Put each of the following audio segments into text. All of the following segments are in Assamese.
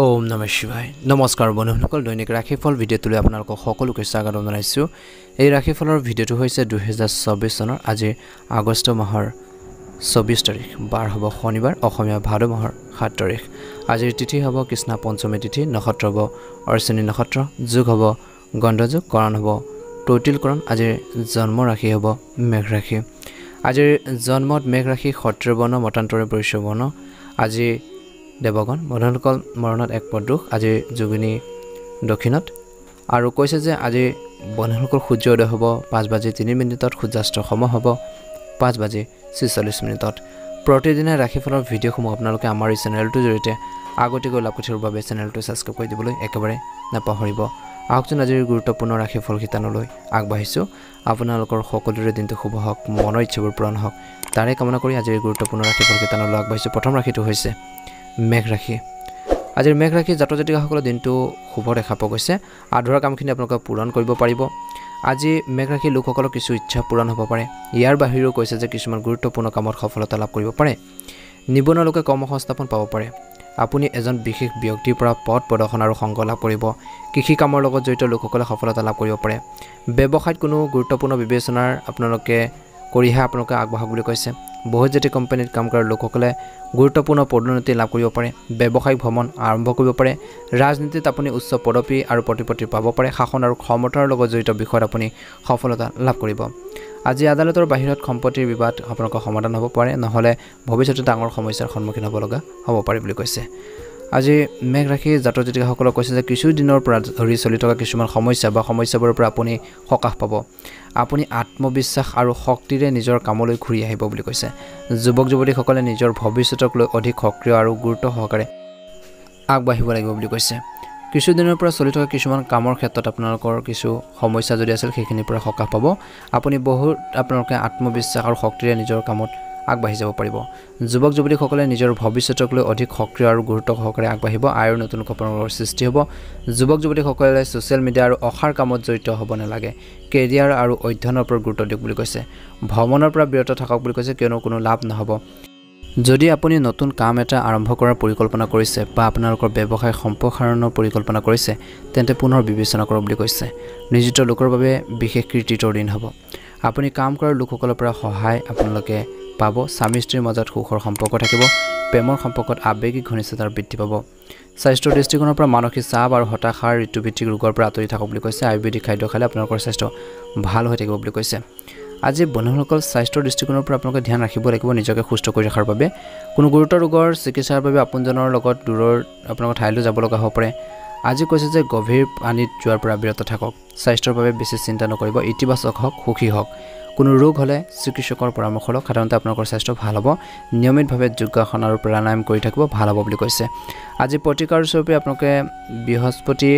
ওম নমঃ শিৱায় নমস্কাৰ বন্ধুসকল দৈনিক ৰাশিফল ভিডিঅ'টোলৈ আপোনালোকক সকলোকে স্বাগতম জনাইছো এই ৰাশিফলৰ ভিডিঅ'টো হৈছে 2024 চনৰ আজি আগষ্ট মাহৰ 24 তাৰিখ বাৰ হ'ব শনিবাৰ অসমীয়া ভাদ মাহৰ 7 তাৰিখ আজিৰ তিথি হ'ব কৃষ্ণ পঞ্চমী তিথি নক্ষত্ৰ হ'ব অশ্বিনী নক্ষত্ৰ যোগ হ'ব গণ্ডযোগ কৰণ হ'ব তৈতিলকৰণ আজিৰ জন্ম ৰাশি হ'ব মেঘ ৰাশি আজিৰ জন্মত মেঘ ৰাশি ক্ষত্ৰবৰ্ণ মতান্তৰে বৈশ্যবৰ্ণ আজি দেৱগণ বন্ধুসকল মৰণত এক পদুষ আজি যোগিনী দক্ষিণত আৰু কৈছে যে আজি বন্ধুসকল সূৰ্য উদয় হ'ব 5:03 সূৰ্যাস্ত সম হ'ব 5:46 প্ৰতিদিনে ৰাশিফলৰ ভিডিঅ'সমূহ আপোনালোকে আমাৰ এই চেনেলটোৰ জৰিয়তে আগতীয়াকৈ লাভ কৰিবৰ বাবে চেনেলটো ছাবস্ক্ৰাইব কৰি দিবলৈ একেবাৰে নাপাহৰিব আহকচোন আজিৰ গুৰুত্বপূৰ্ণ ৰাশিফল শিতানলৈ আগবাঢ়িছোঁ আপোনালোকৰ সকলোৰে দিনটো শুভ হওক মনৰ ইচ্ছাবোৰ পূৰণ হওক তাৰে কামনা কৰি আজিৰ গুৰুত্বপূৰ্ণ ৰাশিফল শিতানলৈ আগবাঢ়িছোঁ প্ৰথম ৰাশিটো হৈছে মেঘ ৰাশি আজিৰ মেঘ ৰাশি জাতক জাতিকাসকলৰ দিনটো শুভ দেখা পোৱা গৈছে আধৰুৱা কামখিনি আপোনালোকে পূৰণ কৰিব পাৰিব আজি মেঘ ৰাশি লোকসকলৰ কিছু ইচ্ছা পূৰণ হ'ব পাৰে ইয়াৰ বাহিৰেও কৈছে যে কিছুমান গুৰুত্বপূৰ্ণ কামত সফলতা লাভ কৰিব পাৰে নিবনুৱা লোকে কৰ্মসংস্থাপন পাব পাৰে আপুনি এজন বিশেষ ব্যক্তিৰ পৰা পদ প্ৰদৰ্শন আৰু সংগ লাভ কৰিব কৃষি কামৰ লগত জড়িত লোকসকলে সফলতা লাভ কৰিব পাৰে ব্যৱসায়ত কোনো গুৰুত্বপূৰ্ণ বিবেচনাৰ আপোনালোকে কৰিহে আপোনালোকে আগবঢ়াওক বুলি কৈছে বহুজাতিক কোম্পানীত কাম কৰা লোকসকলে গুৰুত্বপূৰ্ণ পদোন্নতি লাভ কৰিব পাৰে ব্যৱসায়িক ভ্ৰমণ আৰম্ভ কৰিব পাৰে ৰাজনীতিত আপুনি উচ্চ পদবী আৰু প্ৰতিপত্তি পাব পাৰে শাসন আৰু ক্ষমতাৰ লগত জড়িত বিষয়ত আপুনি সফলতা লাভ কৰিব আজি আদালতৰ বাহিৰত সম্পত্তিৰ বিবাদ আপোনালোকৰ সমাধান হ'ব পাৰে নহ'লে ভৱিষ্যতে ডাঙৰ সমস্যাৰ সন্মুখীন হ'ব লগা হ'ব পাৰে বুলি কৈছে আজি মেঘ ৰাশি জাতক জাতিকাসকলক কৈছে যে কিছু দিনৰ পৰা ধৰি চলি থকা কিছুমান সমস্যা বা সমস্যাবোৰৰ পৰা আপুনি সকাহ পাব আপুনি আত্মবিশ্বাস আৰু শক্তিৰে নিজৰ কামলৈ ঘূৰি আহিব বুলি কৈছে যুৱক যুৱতীসকলে নিজৰ ভৱিষ্যতক লৈ অধিক সক্ৰিয় আৰু গুৰুত্ব সহকাৰে আগবাঢ়িব লাগিব বুলি কৈছে কিছু দিনৰ পৰা চলি থকা কিছুমান কামৰ ক্ষেত্ৰত আপোনালোকৰ কিছু সমস্যা যদি আছিল সেইখিনিৰ পৰা সকাহ পাব আপুনি বহুত আপোনালোকে আত্মবিশ্বাস আৰু শক্তিৰে নিজৰ কামত আগবাঢ়ি যাব পাৰিব যুৱক যুৱতীসকলে নিজৰ ভৱিষ্যতক লৈ অধিক সক্ৰিয় আৰু গুৰুত্ব সহকাৰে আগবাঢ়িব আৰু নতুন সপোনৰ সৃষ্টি হ'ব যুৱক যুৱতীসকলে ছ'চিয়েল মিডিয়া আৰু অসাৰ কামত জড়িত হ'ব নালাগে কেৰিয়াৰ আৰু অধ্যয়নৰ ওপৰত গুৰুত্ব দিয়ক বুলি কৈছে ভ্ৰমণৰ পৰা বিৰত থাকক বুলি কৈছে কিয়নো কোনো লাভ নহ'ব যদি আপুনি নতুন কাম এটা আৰম্ভ কৰাৰ পৰিকল্পনা কৰিছে বা আপোনালোকৰ ব্যৱসায় সম্প্ৰসাৰণৰ পৰিকল্পনা কৰিছে তেন্তে পুনৰ বিবেচনা কৰক বুলি কৈছে নিয়োজিত লোকৰ বাবে বিশেষ কৃতিত্বৰ দিন হ'ব আপুনি কাম কৰা লোকসকলৰ পৰা সহায় আপোনালোকে পাব স্বামী স্ত্ৰীৰ মাজত সুখৰ সম্পৰ্ক থাকিব প্ৰেমৰ সম্পৰ্কত আৱেগিক ঘনিষ্ঠতা বৃদ্ধি পাব স্বাস্থ্যৰ দৃষ্টিকোণৰ পৰা মানসিক চাপ আৰু হতাশাৰ ঋতুভিত্তিক ৰোগৰ পৰা আঁতৰি থাকক বুলি কৈছে আয়ুৰ্বেদিক খাদ্য খালে আপোনালোকৰ স্বাস্থ্য ভাল হৈ থাকিব বুলি কৈছে আজি বন্ধুসকল স্বাস্থ্যৰ দৃষ্টিকোণৰ পৰা আপোনালোকে ধ্যান ৰাখিব লাগিব নিজকে সুস্থ কৰি ৰখাৰ বাবে কোনো গুৰুতৰ ৰোগৰ চিকিৎসাৰ বাবে আপোনজনৰ লগত দূৰৰ আপোনালোকৰ ঠাইলৈ যাব লগা হ'ব পাৰে আজি কৈছে যে গভীৰ পানীত যোৱাৰ পৰা বিৰত থাকক স্বাস্থ্যৰ বাবে বেছি চিন্তা নকৰিব ইতিবাচক হওক সুখী হওক কোনো ৰোগ হ'লে চিকিৎসকৰ পৰামৰ্শ লওক সাধাৰণতে আপোনালোকৰ স্বাস্থ্য ভাল হ'ব নিয়মিতভাৱে যোগাসন আৰু প্ৰাণায়াম কৰি থাকিব ভাল হ'ব বুলি কৈছে আজি প্ৰতিকাৰ স্বৰূপে আপোনালোকে বৃহস্পতি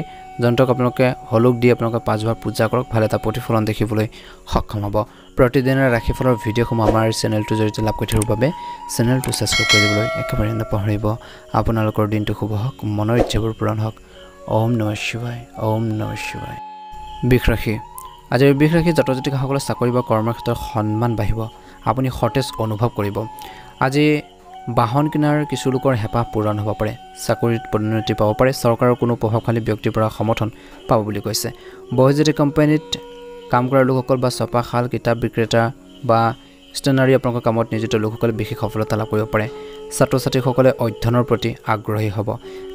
যন্ত্ৰক আপোনালোকে হলুক দি আপোনালোকে 5 বাৰ পূজা কৰক ভাল এটা প্ৰতিফলন দেখিবলৈ সক্ষম হ'ব প্ৰতিদিনে ৰাশিফলৰ ভিডিঅ'সমূহ আমাৰ চেনেলটোৰ জৰিয়তে লাভ কৰি থকাৰ বাবে চেনেলটো ছাবস্ক্ৰাইব কৰি দিবলৈ একেবাৰে নাপাহৰিব আপোনালোকৰ দিনটো শুভ হওক মনৰ ইচ্ছাবোৰ পূৰণ হওক ওম নমঃ শিৱায় ওম নমঃ শিৱায় বৃষ ৰাশি আজিৰ বৃষ ৰাশি জাতক জাতিকাসকলৰ চাকৰি বা কৰ্মৰ ক্ষেত্ৰত সন্মান বাঢ়িব আপুনি সতেজ অনুভৱ কৰিব আজি বাহন কিনাৰ কিছু লোকৰ হেঁপাহ পূৰণ হ'ব পাৰে চাকৰিত পদোন্নতি পাব পাৰে চৰকাৰৰ কোনো প্ৰভাৱশালী ব্যক্তিৰ পৰা সমৰ্থন পাব বুলি কৈছে বহুজাতিক কোম্পানীত কাম কৰা লোকসকল বা ছপা শাল কিতাপ বিক্ৰেতা বা ষ্টেচনাৰী আপোনালোকৰ কামত নিয়োজিত লোকসকলে বিশেষ সফলতা লাভ কৰিব পাৰে ছাত্ৰ ছাত্ৰীসকলে অধ্যয়নৰ প্ৰতি আগ্ৰহী হ'ব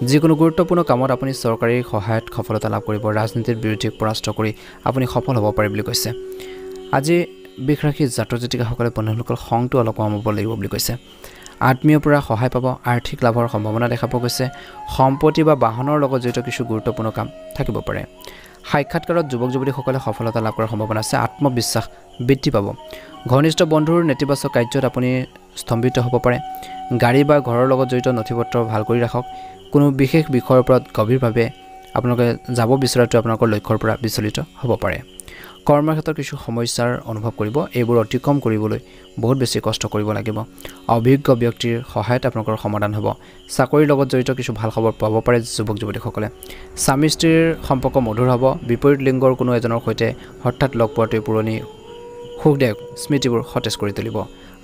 যিকোনো গুৰুত্বপূৰ্ণ কামত আপুনি চৰকাৰী সহায়ত সফলতা লাভ কৰিব ৰাজনীতিৰ বিৰোধীক পৰাস্ত কৰি আপুনি সফল হ'ব পাৰে বুলি কৈছে আজি বৃষ ৰাশি জাতক জাতিকাসকলে বন্ধুসকল খংটো অলপ কমাব লাগিব বুলি কৈছে আত্মীয়ৰ পৰা সহায় পাব আৰ্থিক লাভৰ সম্ভাৱনা দেখা পোৱা গৈছে সম্পত্তি বা বাহনৰ লগত জড়িত কিছু গুৰুত্বপূৰ্ণ কাম থাকিব পাৰে সাক্ষাৎকাৰত যুৱক যুৱতীসকলে সফলতা লাভ কৰাৰ সম্ভাৱনা আছে আত্মবিশ্বাস বৃদ্ধি পাব ঘনিষ্ঠ বন্ধুৰ নেতিবাচক কাৰ্যত আপুনি স্তম্ভিত হ'ব পাৰে গাড়ী বা ঘৰৰ লগত জড়িত নথিপত্ৰ ভাল কৰি ৰাখক কোনো বিশেষ বিষয়ৰ ওপৰত গভীৰভাৱে আপোনালোকে যাব বিচৰাটো আপোনালোকৰ লক্ষ্যৰ পৰা বিচলিত হ'ব পাৰে কৰ্মৰ ক্ষেত্ৰত কিছু সমস্যাৰ অনুভৱ কৰিব এইবোৰ অতিক্ৰম কৰিবলৈ বহুত বেছি কষ্ট কৰিব লাগিব অভিজ্ঞ ব্যক্তিৰ সহায়ত আপোনালোকৰ সমাধান হ'ব চাকৰিৰ লগত জড়িত কিছু ভাল খবৰ পাব পাৰে যুৱক যুৱতীসকলে স্বামী স্ত্ৰীৰ সম্পৰ্ক মধুৰ হ'ব বিপৰীত লিংগৰ কোনো এজনৰ সৈতে হঠাৎ লগ পোৱাটোৱে পুৰণি সুখদায়ক স্মৃতিবোৰ সতেজ কৰি তুলিব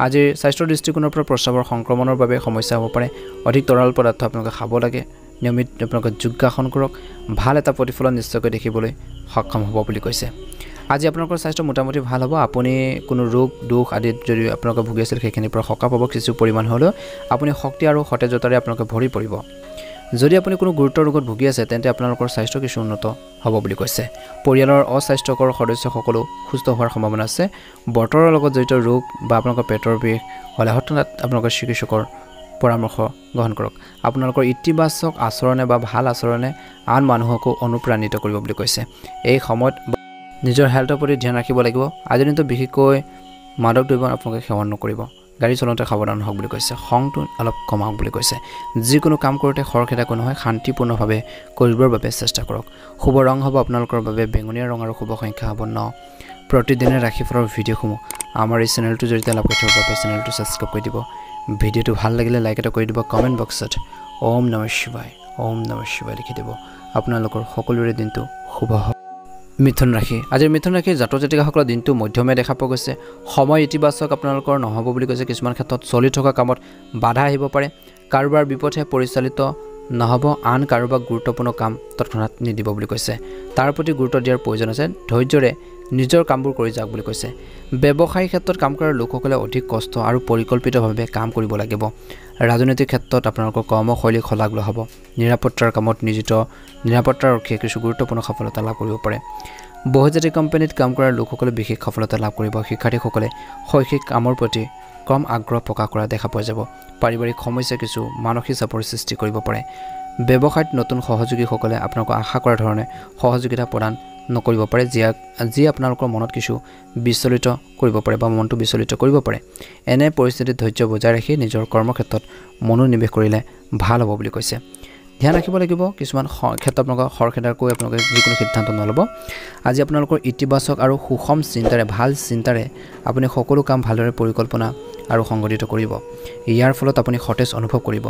আজিৰ স্বাস্থ্যৰ দৃষ্টিকোণৰ পৰা প্ৰস্ৰাৱৰ সংক্ৰমণৰ বাবে সমস্যা হ'ব পাৰে অধিক তৰল পদাৰ্থ আপোনালোকে খাব লাগে নিয়মিত আপোনালোকে যোগাসন কৰক ভাল এটা প্ৰতিফলন নিশ্চয়কৈ দেখিবলৈ সক্ষম হ'ব বুলি কৈছে আজি আপোনালোকৰ স্বাস্থ্য মোটামুটি ভাল হ'ব আপুনি কোনো ৰোগ দুখ আদিত যদি আপোনালোকে ভুগি আছিল সেইখিনিৰ পৰা সকাহ পাব কিছু পৰিমাণ হ'লেও আপুনি শক্তি আৰু সতেজতাৰে আপোনালোকে ভৰি পৰিব যদি আপুনি কোনো গুৰুতৰ ৰোগত ভুগি আছে তেন্তে আপোনালোকৰ স্বাস্থ্য কিছু উন্নত হ'ব বুলি কৈছে পৰিয়ালৰ অস্বাস্থ্যকৰ সদস্যসকলো সুস্থ হোৱাৰ সম্ভাৱনা আছে বতৰৰ লগত জড়িত ৰোগ বা আপোনালোকৰ পেটৰ বিষ হ'লে হঠাৎ আপোনালোকৰ চিকিৎসকৰ পৰামৰ্শ গ্ৰহণ কৰক আপোনালোকৰ ইতিবাচক আচৰণে বা ভাল আচৰণে আন মানুহকো অনুপ্ৰাণিত কৰিব বুলি কৈছে এই সময়ত নিজৰ হেল্থৰ প্ৰতি ধ্যান ৰাখিব লাগিব আজিৰ দিনটো বিশেষকৈ মাদক দ্ৰব্য আপোনালোকে সেৱন নকৰিব গাড়ী চলাওঁতে সাৱধান হওক বুলি কৈছে খংটো অলপ কমাওক বুলি কৈছে যিকোনো কাম কৰোঁতে খৰখেদাকৈ নহয় শান্তিপূৰ্ণভাৱে কৰিবৰ বাবে চেষ্টা কৰক শুভ ৰং হ'ব আপোনালোকৰ বাবে বেঙুনীয়া ৰং আৰু শুভ সংখ্যা হ'ব 9 প্ৰতিদিনে ৰাশিফলৰ ভিডিঅ'সমূহ আমাৰ এই চেনেলটোৰ জৰিয়তে লাভ কৰিব বাবে চেনেলটো ছাবস্ক্ৰাইব কৰি দিব ভিডিঅ'টো ভাল লাগিলে লাইক এটা কৰি দিব কমেণ্ট বক্সত ওম নমঃ শিৱায় লিখি দিব আপোনালোকৰ সকলোৰে দিনটো শুভ হওক মিথুন ৰাশি আজিৰ মিথুন ৰাশিৰ জাতক জাতিকাসকলৰ দিনটো মধ্যমে দেখা পোৱা গৈছে সময় ইতিবাচক আপোনালোকৰ নহ'ব বুলি কৈছে কিছুমান ক্ষেত্ৰত চলি থকা কামত বাধা আহিব পাৰে কাৰোবাৰ বিপথে পৰিচালিত নহ'ব আন কাৰোবাক গুৰুত্বপূৰ্ণ কাম তৎক্ষণাত নিদিব বুলি কৈছে তাৰ প্ৰতি গুৰুত্ব দিয়াৰ প্ৰয়োজন আছে ধৈৰ্যৰে নিজৰ কামবোৰ কৰি যাওক বুলি কৈছে ব্যৱসায়িক ক্ষেত্ৰত কাম কৰা লোকসকলে অধিক কষ্ট আৰু পৰিকল্পিতভাৱে কাম কৰিব লাগিব ৰাজনৈতিক ক্ষেত্ৰত আপোনালোকৰ কৰ্মশৈলী শলাগ হ'ব নিৰাপত্তাৰ কামত নিয়োজিত নিৰাপত্তাৰক্ষীয়ে কিছু গুৰুত্বপূৰ্ণ সফলতা লাভ কৰিব পাৰে বহুজাতিক কোম্পানীত কাম কৰা লোকসকলে বিশেষ সফলতা লাভ কৰিব শিক্ষাৰ্থীসকলে শৈক্ষিক কামৰ প্ৰতি কম আগ্ৰহ প্ৰকাশ কৰা দেখা পোৱা যাব পাৰিবাৰিক সমস্যা কিছু মানসিক চাপৰ সৃষ্টি কৰিব পাৰে ব্যৱসায়ত নতুন সহযোগীসকলে আপোনালোকক আশা কৰা ধৰণে সহযোগিতা প্ৰদান নকৰিব পাৰে যি আপোনালোকৰ মনত কিছু বিচলিত কৰিব পাৰে বা মনটো বিচলিত কৰিব পাৰে এনে পৰিস্থিতিত ধৈৰ্য বজাই ৰাখি নিজৰ কৰ্মক্ষেত্ৰত মনোনিৱেশ কৰিলে ভাল হ'ব বুলি কৈছে ধ্যান ৰাখিব লাগিব কিছুমান ক্ষেত্ৰত আপোনালোকৰ খৰখেদাকৈ আপোনালোকে যিকোনো সিদ্ধান্ত নল'ব আজি আপোনালোকৰ ইতিবাচক আৰু সুষম চিন্তাৰে ভাল চিন্তাৰে আপুনি সকলো কাম ভালদৰে পৰিকল্পনা আৰু সংগঠিত কৰিব ইয়াৰ ফলত আপুনি সতেজ অনুভৱ কৰিব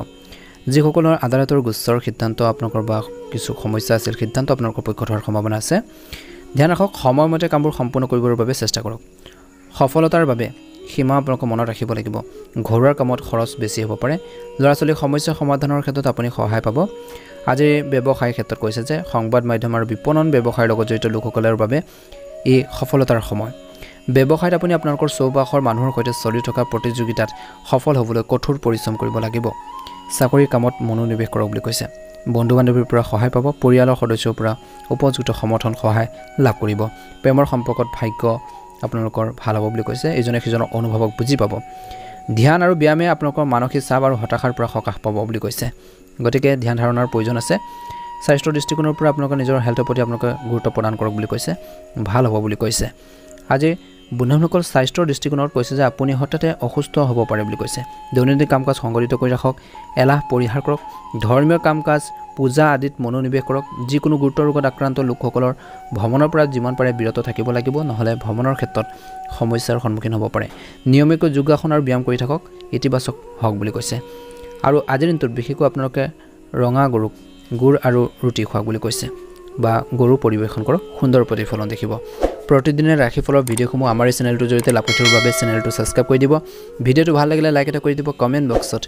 যিসকলৰ আদালতৰ গোচৰৰ সিদ্ধান্ত আপোনালোকৰ বা কিছু সমস্যা আছিল সিদ্ধান্ত আপোনালোকৰ পক্ষত হোৱাৰ সম্ভাৱনা আছে ধ্যান ৰাখক সময়মতে কামবোৰ সম্পূৰ্ণ কৰিবৰ বাবে চেষ্টা কৰক সফলতাৰ বাবে সীমা আপোনালোকৰ মনত ৰাখিব লাগিব ঘৰুৱাৰ কামত খৰচ বেছি হ'ব পাৰে ল'ৰা ছোৱালীৰ সমস্যা সমাধানৰ ক্ষেত্ৰত আপুনি সহায় পাব আজি ব্যৱসায়িক ক্ষেত্ৰত কৈছে যে সংবাদ মাধ্যম আৰু বিপণন ব্যৱসায়ৰ লগত জড়িত লোকসকলৰ বাবে এই সফলতাৰ সময় ব্যৱসায়ত আপুনি আপোনালোকৰ চৌপাশৰ মানুহৰ সৈতে চলি থকা প্ৰতিযোগিতাত সফল হ'বলৈ কঠোৰ পৰিশ্ৰম কৰিব লাগিব চাকৰিৰ কামত মনোনিৱেশ কৰক বুলি কৈছে বন্ধু বান্ধৱীৰ পৰা সহায় পাব পৰিয়ালৰ সদস্যৰ পৰা উপযুক্ত সমৰ্থন সহায় লাভ কৰিব প্ৰেমৰ সম্পৰ্কত ভাগ্য আপোনালোকৰ ভাল হ'ব বুলি কৈছে ইজনে সিজনৰ অনুভৱক বুজি পাব ধ্যান আৰু ব্যায়ামে আপোনালোকৰ মানসিক চাপ আৰু হতাশাৰ পৰা সকাহ পাব বুলি কৈছে গতিকে ধ্যান ধাৰণাৰ প্ৰয়োজন আছে স্বাস্থ্যৰ দৃষ্টিকোণৰ পৰা আপোনালোকে নিজৰ হেল্থৰ প্ৰতি আপোনালোকে গুৰুত্ব প্ৰদান কৰক বুলি কৈছে ভাল হ'ব বুলি কৈছে আজি বন্ধুসকল স্বাস্থ্যৰ দৃষ্টিকোণত কৈছে যে আপুনি হঠাতে অসুস্থ হ'ব পাৰে বুলি কৈছে দৈনন্দিন কাম কাজ সংগঠিত কৰি ৰাখক এলাহ পৰিহাৰ কৰক ধৰ্মীয় কাম কাজ পূজা আদিত মনোনিৱেশ কৰক যিকোনো গুৰুতৰ ৰোগত আক্ৰান্ত লোকসকলৰ ভ্ৰমণৰ পৰা যিমান পাৰে বিৰত থাকিব লাগিব নহ'লে ভ্ৰমণৰ ক্ষেত্ৰত সমস্যাৰ সন্মুখীন হ'ব পাৰে নিয়মীয়াকৈ যোগাসন আৰু ব্যায়াম কৰি থাকক ইতিবাচক হওক বুলি কৈছে আৰু আজিৰ দিনটোত বিশেষকৈ আপোনালোকে ৰঙা গৰুক গুড় আৰু ৰুটি খোৱাওক বুলি কৈছে বা গৰু পৰিৱেশন কৰক সুন্দৰ প্ৰতিফলন দেখিব প্ৰতিদিনে ৰাশিফলৰ ভিডিঅ'সমূহ আমাৰ এই চেনেলটোৰ জৰিয়তে লাভ কৰিবৰ বাবে চেনেলটো ছাবস্ক্ৰাইব কৰি দিব ভিডিঅ'টো ভাল লাগিলে লাইক এটা কৰি দিব কমেণ্ট বক্সত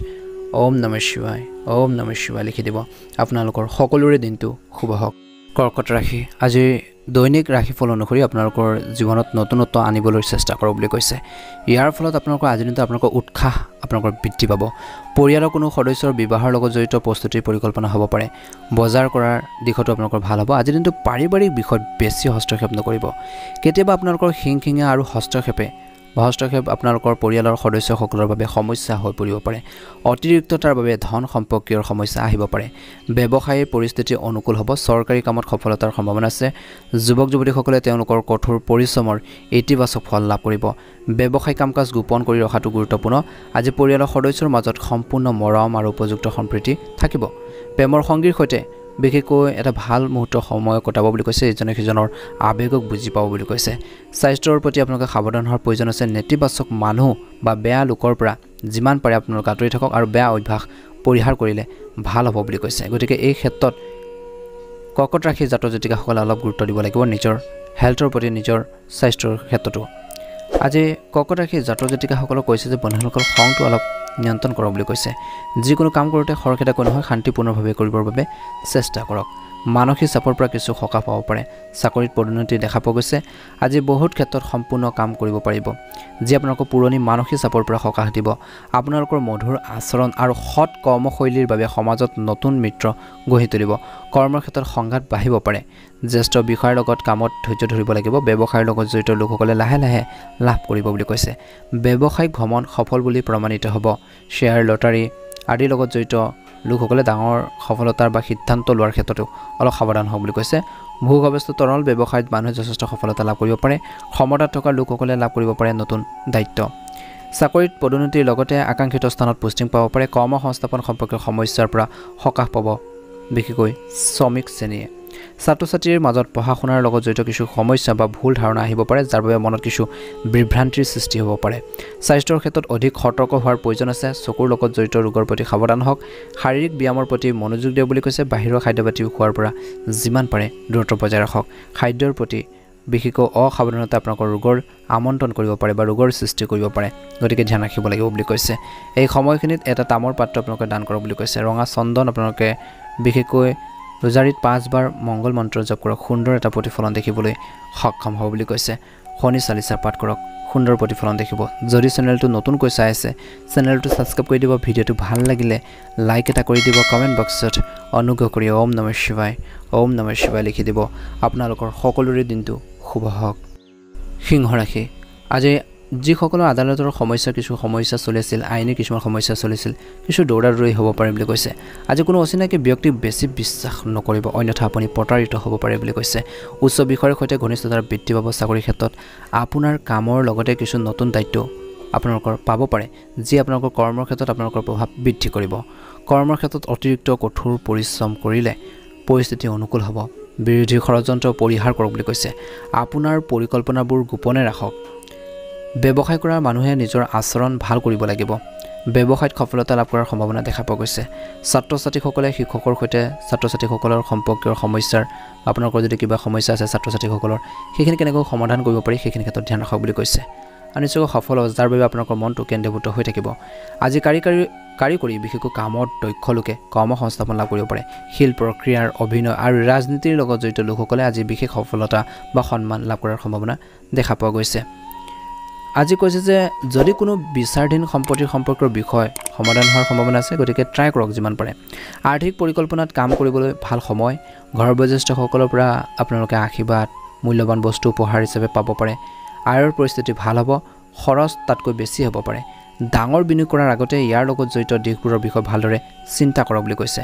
ওম নমঃ শিৱায় লিখি দিব আপোনালোকৰ সকলোৰে দিনটো শুভ হওক কৰ্কট ৰাশি আজি দৈনিক ৰাশিফল অনুসৰি আপোনালোকৰ জীৱনত নতুনত্ব আনিবলৈ চেষ্টা কৰক বুলি কৈছে ইয়াৰ ফলত আপোনালোকৰ আজিৰ দিনটো আপোনালোকৰ উৎসাহ আপোনালোকৰ বৃদ্ধি পাব পৰিয়ালৰ কোনো সদস্যৰ বিবাহৰ লগত জড়িত প্ৰস্তুতিৰ পৰিকল্পনা হ'ব পাৰে বজাৰ কৰাৰ দিশতো আপোনালোকৰ ভাল হ'ব আজিৰ দিনটো পাৰিবাৰিক বিষয়ত বেছি হস্তক্ষেপ নকৰিব কেতিয়াবা আপোনালোকৰ খিংখিঙীয়া আৰু হস্তক্ষেপ আপোনালোকৰ পৰিয়ালৰ সদস্যসকলৰ বাবে সমস্যা হৈ পৰিব পাৰে অতিৰিক্ততাৰ বাবে ধন সম্পৰ্কীয় সমস্যা আহিব পাৰে ব্যৱসায়িক পৰিস্থিতি অনুকূল হ'ব চৰকাৰী কামত সফলতাৰ সম্ভাৱনা আছে যুৱক যুৱতীসকলে তেওঁলোকৰ কঠোৰ পৰিশ্ৰমৰ ইতিবাচক ফল লাভ কৰিব ব্যৱসায়িক কাম কাজ গোপন কৰি ৰখাটো গুৰুত্বপূৰ্ণ আজি পৰিয়ালৰ সদস্যৰ মাজত সম্পূৰ্ণ মৰম আৰু উপযুক্ত সম্প্ৰীতি থাকিব প্ৰেমৰ সংগীৰ সৈতে বিশেষকৈ এটা ভাল মুহূৰ্ত সময় কটাব বুলি কৈছে ইজনে সিজনৰ আবেগক বুজি পাব বুলি কৈছে স্বাস্থ্যৰ প্ৰতি আপোনালোকে সাৱধান হোৱাৰ প্ৰয়োজন আছে নেতিবাচক মানুহ বা বেয়া লোকৰ পৰা যিমান পাৰে আপোনালোকে আঁতৰি থাকক আৰু বেয়া অভ্যাস পৰিহাৰ কৰিলে ভাল হ'ব বুলি কৈছে গতিকে এই ক্ষেত্ৰত কৰ্কট ৰাশিৰ জাতক জাতিকাসকলে অলপ গুৰুত্ব দিব লাগিব নিজৰ হেল্থৰ প্ৰতি নিজৰ স্বাস্থ্যৰ ক্ষেত্ৰতো আজি কৰ্কট ৰাশিৰ জাতক জাতিকাসকলক কৈছে যে বন্ধুসকল খংটো অলপ নিয়ন্ত্ৰণ কৰক বুলি কৈছে যিকোনো কাম কৰোঁতে খৰখেদাকৈ নহয় শান্তিপূৰ্ণভাৱে কৰিবৰ বাবে চেষ্টা কৰক মানসিক চাপৰ পৰা কিছু সকাহ পাব পাৰে চাকৰিত পদোন্নতি দেখা পোৱা গৈছে আজি বহুত ক্ষেত্ৰত সম্পূৰ্ণ কাম কৰিব পাৰিব যি আপোনালোকৰ পুৰণি মানসিক চাপৰ পৰা সকাহ দিব আপোনালোকৰ মধুৰ আচৰণ আৰু সৎ কৰ্মশৈলীৰ বাবে সমাজত নতুন মিত্ৰ গঢ়ি তুলিব কৰ্মৰ ক্ষেত্ৰত সংঘাত বাঢ়িব পাৰে জ্যেষ্ঠ বিষয়াৰ লগত কামত ধৈৰ্য ধৰিব লাগিব ব্যৱসায়ৰ লগত জড়িত লোকসকলে লাহে লাহে লাভ কৰিব বুলি কৈছে ব্যৱসায়িক ভ্ৰমণ সফল বুলি প্ৰমাণিত হ'ব শ্বেয়াৰ লটাৰী আদিৰ লগত জড়িত লোকসকলে ডাঙৰ সফলতাৰ বা সিদ্ধান্ত লোৱাৰ ক্ষেত্ৰতো অলপ সাৱধান হ'ব বুলি কৈছে ভূগৰ্ভস্থ তৰল ব্যৱসায়ত মানুহে যথেষ্ট সফলতা লাভ কৰিব পাৰে ক্ষমতাত থকা লোকসকলে লাভ কৰিব পাৰে নতুন দায়িত্ব চাকৰিত পদোন্নতিৰ লগতে আকাংক্ষিত স্থানত পোষ্টিং পাব পাৰে কৰ্ম সংস্থাপন সম্পৰ্কীয় সমস্যাৰ পৰা সকাহ পাব বিশেষকৈ শ্ৰমিক শ্ৰেণীয়ে ছাত্ৰ ছাত্ৰীৰ মাজত পঢ়া শুনাৰ লগত জড়িত কিছু সমস্যা বা ভুল ধাৰণা আহিব পাৰে যাৰ বাবে মনত কিছু বিভ্ৰান্তিৰ সৃষ্টি হ'ব পাৰে স্বাস্থ্যৰ ক্ষেত্ৰত অধিক সতৰ্ক হোৱাৰ প্ৰয়োজন আছে চকুৰ লগত জড়িত ৰোগৰ প্ৰতি সাৱধান হওক শাৰীৰিক ব্যায়ামৰ প্ৰতি মনোযোগ দিয়ক বুলি কৈছে বাহিৰৰ খাদ্যপাতি খোৱাৰ পৰা যিমান পাৰে দূৰত্ব বজাই ৰাখক খাদ্যৰ প্ৰতি বিশেষকৈ অসাৱধানতা আপোনালোকৰ ৰোগৰ আমন্ত্ৰণ কৰিব পাৰে বা ৰোগৰ সৃষ্টি কৰিব পাৰে গতিকে ধ্যান ৰাখিব লাগিব বুলি কৈছে এই সময়খিনিত এটা তামৰ পাত্ৰ আপোনালোকে দান কৰক বুলি কৈছে ৰঙা চন্দন আপোনালোকে বিশেষকৈ ৰোজাৰীত 5 বাৰ মংগল মন্ত্ৰ জপ কৰক সুন্দৰ এটা প্ৰতিফলন দেখিবলৈ সক্ষম হ'ব বুলি কৈছে শনি চালিচা পাঠ কৰক সুন্দৰ প্ৰতিফলন দেখিব যদি চেনেলটো নতুনকৈ চাই আছে চেনেলটো সাবস্ক্ৰাইব কৰি দিব ভিডিঅ'টো ভাল লাগিলে লাইক এটা কৰি দিব কমেন্ট বক্সত অনুগ্ৰহ কৰি ওম নমঃ শিৱায় লিখি দিব আপোনালোকৰ সকলোৰে দিনটো শুভ হওক সিংহ ৰাশি আজি যিসকলৰ আদালতৰ কিছু সমস্যা চলিছিল আইনী কিছুমান সমস্যা চলিছিল কিছু দৌৰাদৌৰি হ'ব পাৰে বুলি কৈছে আজি কোনো অচিনাকি ব্যক্তিক বেছি বিশ্বাস নকৰিব অন্যথা আপুনি প্ৰতাৰিত হ'ব পাৰে বুলি কৈছে উচ্চ বিষয়ৰ সৈতে ঘনিষ্ঠতাৰ বৃদ্ধি পাব চাকৰিৰ ক্ষেত্ৰত আপোনাৰ কামৰ লগতে কিছু নতুন দায়িত্ব আপোনালোকৰ পাব পাৰে যি আপোনালোকৰ কৰ্মৰ ক্ষেত্ৰত আপোনালোকৰ প্ৰভাৱ বৃদ্ধি কৰিব কৰ্মৰ ক্ষেত্ৰত অতিৰিক্ত কঠোৰ পৰিশ্ৰম কৰিলে পৰিস্থিতি অনুকূল হ'ব বিৰোধী ষড়যন্ত্ৰ পৰিহাৰ কৰক বুলি কৈছে আপোনাৰ পৰিকল্পনাবোৰ গোপনে ৰাখক ব্যৱসায় কৰা মানুহে নিজৰ আচৰণ ভাল কৰিব লাগিব ব্যৱসায়ত সফলতা লাভ কৰাৰ সম্ভাৱনা দেখা পোৱা গৈছে ছাত্ৰ ছাত্ৰীসকলে শিক্ষকৰ সৈতে ছাত্ৰ ছাত্ৰীসকলৰ সম্পৰ্কীয় সমস্যাৰ আপোনালোকৰ যদি কিবা সমস্যা আছে ছাত্ৰ ছাত্ৰীসকলৰ সেইখিনি কেনেকৈ সমাধান কৰিব পাৰি সেইখিনি ক্ষেত্ৰত ধ্যান ৰাখক বুলি কৈছে আৰু নিশ্চয় সফল হ'ব যাৰ বাবে আপোনালোকৰ মনটো কেন্দ্ৰীভূত হৈ থাকিব আজি কাৰিকৰী বিশেষকৈ কামত দক্ষ লোকে কৰ্ম সংস্থাপন লাভ কৰিব পাৰে শিল প্ৰক্ৰিয়াৰ অভিনয় আৰু ৰাজনীতিৰ লগত জড়িত লোকসকলে আজি বিশেষ সফলতা বা সন্মান লাভ কৰাৰ সম্ভাৱনা দেখা পোৱা গৈছে আজি কৈছে যে যদি কোনো বিচাৰধীন সম্পত্তিৰ সম্পৰ্কৰ বিষয় সমাধান হোৱাৰ সম্ভাৱনা আছে গতিকে ট্ৰাই কৰক যিমান পাৰে আৰ্থিক পৰিকল্পনাত কাম কৰিবলৈ ভাল সময় ঘৰৰ বয়োজ্যেষ্ঠসকলৰ পৰা আপোনালোকে আশীৰ্বাদ মূল্যৱান বস্তু উপহাৰ হিচাপে পাব পাৰে আয়ৰ পৰিস্থিতি ভাল হ'ব খৰচ তাতকৈ বেছি হ'ব পাৰে ডাঙৰ বিনিয়োগ কৰাৰ আগতে ইয়াৰ লগত জড়িত দিশবোৰৰ বিষয়ে ভালদৰে চিন্তা কৰক বুলি কৈছে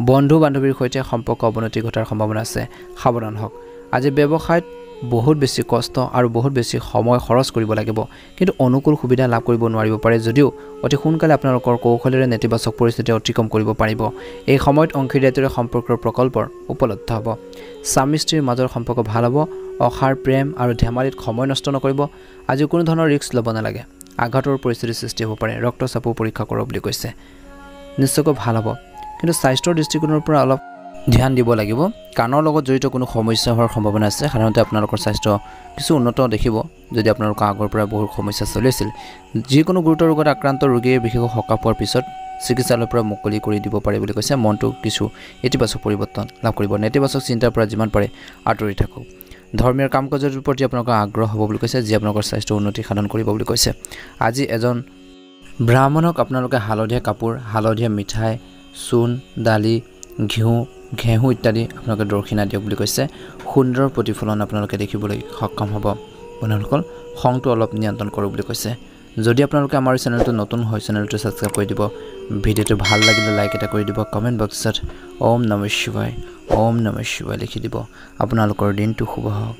বন্ধু বান্ধৱীৰ সৈতে সম্পৰ্ক অৱনতি ঘটাৰ সম্ভাৱনা আছে সাৱধান হওক আজি ব্যৱসায়ত বহুত বেছি কষ্ট আৰু বহুত বেছি সময় খৰচ কৰিব লাগিব কিন্তু অনুকূল সুবিধা লাভ কৰিব নোৱাৰিব পাৰে যদিও অতি সোনকালে আপোনালোকৰ কৌশলেৰে নেতিবাচক পৰিস্থিতি অতিক্ৰম কৰিব পাৰিব এই সময়ত অংশীদাৰিত্বৰে সম্পৰ্কৰ প্ৰকল্পৰ উপলব্ধ হ'ব স্বামী স্ত্ৰীৰ মাজৰ সম্পৰ্ক ভাল হ'ব অসাৰ প্ৰেম আৰু ধেমালিত সময় নষ্ট নকৰিব আজি কোনো ধৰণৰ ৰিস্ক ল'ব নালাগে আঘাতৰ পৰিস্থিতিৰ সৃষ্টি হ'ব পাৰে ৰক্তচাপো পৰীক্ষা কৰক বুলি কৈছে নিশ্চয়কৈ ভাল হ'ব কিন্তু স্বাস্থ্যৰ দৃষ্টিকোণৰ পৰা অলপ ধ্যান দিব লাগিব কাণৰ লগত জড়িত কোনো সমস্যা হোৱাৰ সম্ভাৱনা আছে সাধাৰণতে আপোনালোকৰ স্বাস্থ্য কিছু উন্নত দেখিব যদি আপোনালোকৰ আগৰ পৰা বহুত সমস্যা চলি আছিল যিকোনো গুৰুতৰ ৰোগত আক্ৰান্ত ৰোগীয়ে বিশেষকৈ সকাহ পোৱাৰ পিছত চিকিৎসালয়ৰ পৰা মুকলি কৰি দিব পাৰে বুলি কৈছে মনটো কিছু ইতিবাচক পৰিৱৰ্তন লাভ কৰিব নেতিবাচক চিন্তাৰ পৰা যিমান পাৰে আঁতৰি থাকক ধৰ্মীয় কাম কাজৰ প্ৰতি আপোনালোকৰ আগ্ৰহ হ'ব বুলি কৈছে যি আপোনালোকৰ স্বাস্থ্য উন্নতি সাধন কৰিব বুলি কৈছে আজি এজন ব্ৰাহ্মণক আপোনালোকে হালধীয়া কাপোৰ হালধীয়া মিঠাই চূণ দালি ঘেঁহু ইত্যাদি আপোনালোকে দক্ষিণা দিয়ক বুলি কৈছে সুন্দৰ প্ৰতিফলন আপোনালোকে দেখিবলৈ সক্ষম হ'ব বন্ধুসকল খংটো অলপ নিয়ন্ত্ৰণ কৰক বুলি কৈছে যদি আপোনালোকে আমাৰ চেনেলটো নতুন হয় চেনেলটো সাবস্ক্ৰাইব কৰি দিব ভিডিঅ'টো ভাল লাগিলে লাইক এটা কৰি দিব কমেন্ট বক্সত ওম নমঃ শিৱায় লিখি দিব আপোনালোকৰ দিনটো শুভ হওক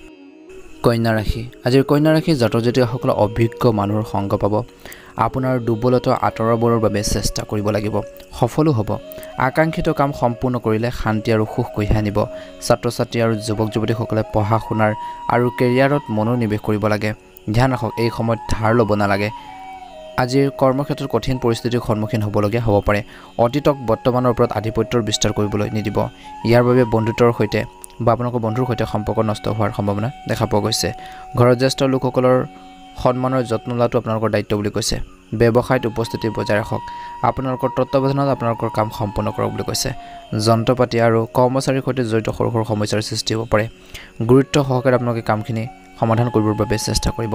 কন্যা ৰাশি আজিৰ কন্যা ৰাশি জাতক জাতিকাসকল অভিজ্ঞ মানুহৰ সংগ পাব আপোনাৰ দুৰ্বলতা আঁতৰাবৰ বাবে চেষ্টা কৰিব লাগিব সফলো হ'ব আকাংক্ষিত কাম সম্পূৰ্ণ কৰিলে শান্তি আৰু সুখ কঢ়িয়াই আনিব ছাত্ৰ ছাত্ৰী আৰু যুৱক যুৱতীসকলে পঢ়া শুনাৰ আৰু কেৰিয়াৰত মনোনিৱেশ কৰিব লাগে ধ্যান ৰাখক এই সময়ত ধাৰ ল'ব নালাগে আজিৰ কৰ্মক্ষেত্ৰত কঠিন পৰিস্থিতিৰ সন্মুখীন হ'বলগীয়া হ'ব পাৰে অতীতক বৰ্তমানৰ ওপৰত আধিপত্যৰ বিস্তাৰ কৰিবলৈ নিদিব ইয়াৰ বাবে বন্ধুত্বৰ সৈতে বা আপোনালোকৰ বন্ধুৰ সৈতে সম্পৰ্ক নষ্ট হোৱাৰ সম্ভাৱনা দেখা পোৱা গৈছে ঘৰৰ জ্যেষ্ঠ লোকসকলৰ সন্মানৰ যত্ন লোৱাটো আপোনালোকৰ দায়িত্ব বুলি কৈছে ব্যৱসায়ত উপস্থিতি বজাই ৰাখক আপোনালোকৰ তত্ত্বাৱধানত আপোনালোকৰ কাম সম্পূৰ্ণ কৰক বুলি কৈছে যন্ত্ৰপাতি আৰু কৰ্মচাৰীৰ সৈতে জড়িত সৰু সৰু সমস্যাৰ সৃষ্টি হ'ব পাৰে গুৰুত্ব সহকাৰে আপোনালোকে কামখিনি সমাধান কৰিবৰ বাবে চেষ্টা কৰিব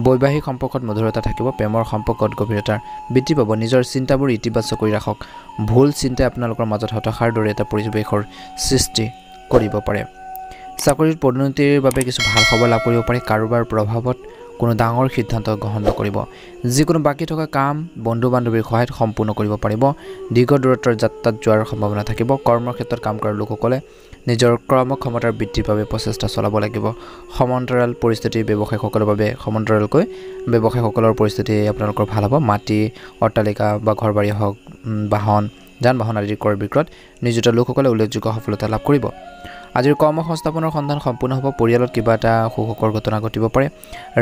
বৈবাহিক সম্পৰ্কত মধুৰতা থাকিব প্ৰেমৰ সম্পৰ্কত গভীৰতাৰ বৃদ্ধি পাব নিজৰ চিন্তাবোৰ ইতিবাচক কৰি ৰাখক ভুল চিন্তাই আপোনালোকৰ মাজত হতাশাৰ দৰে এটা পৰিৱেশৰ সৃষ্টি কৰিব পাৰে চাকৰিৰ পদোন্নতিৰ বাবে কিছু ভাল খবৰ লাভ কৰিব পাৰে কাৰোবাৰ প্ৰভাৱত কোনো ডাঙৰ সিদ্ধান্ত গ্ৰহণ নকৰিব যিকোনো বাকি থকা কাম বন্ধু বান্ধৱীৰ সহায়ত সম্পূৰ্ণ কৰিব পাৰিব দীৰ্ঘ দূৰত্বৰ যাত্ৰাত যোৱাৰ সম্ভাৱনা থাকিব কৰ্মক্ষেত্ৰত কাম কৰা লোকসকলে নিজৰ কৰ্মক্ষমতাৰ বৃদ্ধিৰ বাবে প্ৰচেষ্টা চলাব লাগিব সমান্তৰাল পৰিস্থিতি ব্যৱসায়ীসকলৰ বাবে সমান্তৰালকৈ ব্যৱসায়ীসকলৰ পৰিস্থিতি আপোনালোকৰ ভাল হ'ব মাটি অট্টালিকা বা ঘৰবাৰী হওক বাহন যান বাহন আদিৰ ক্ৰয় বিক্ৰয়ত নিয়োজিত লোকসকলে উল্লেখযোগ্য সফলতা লাভ কৰিব আজিৰ কৰ্মসংস্থাপনৰ সন্ধান সম্পূৰ্ণ হ'ব পৰিয়ালত কিবা এটা সুখকৰ ঘটনা ঘটিব পাৰে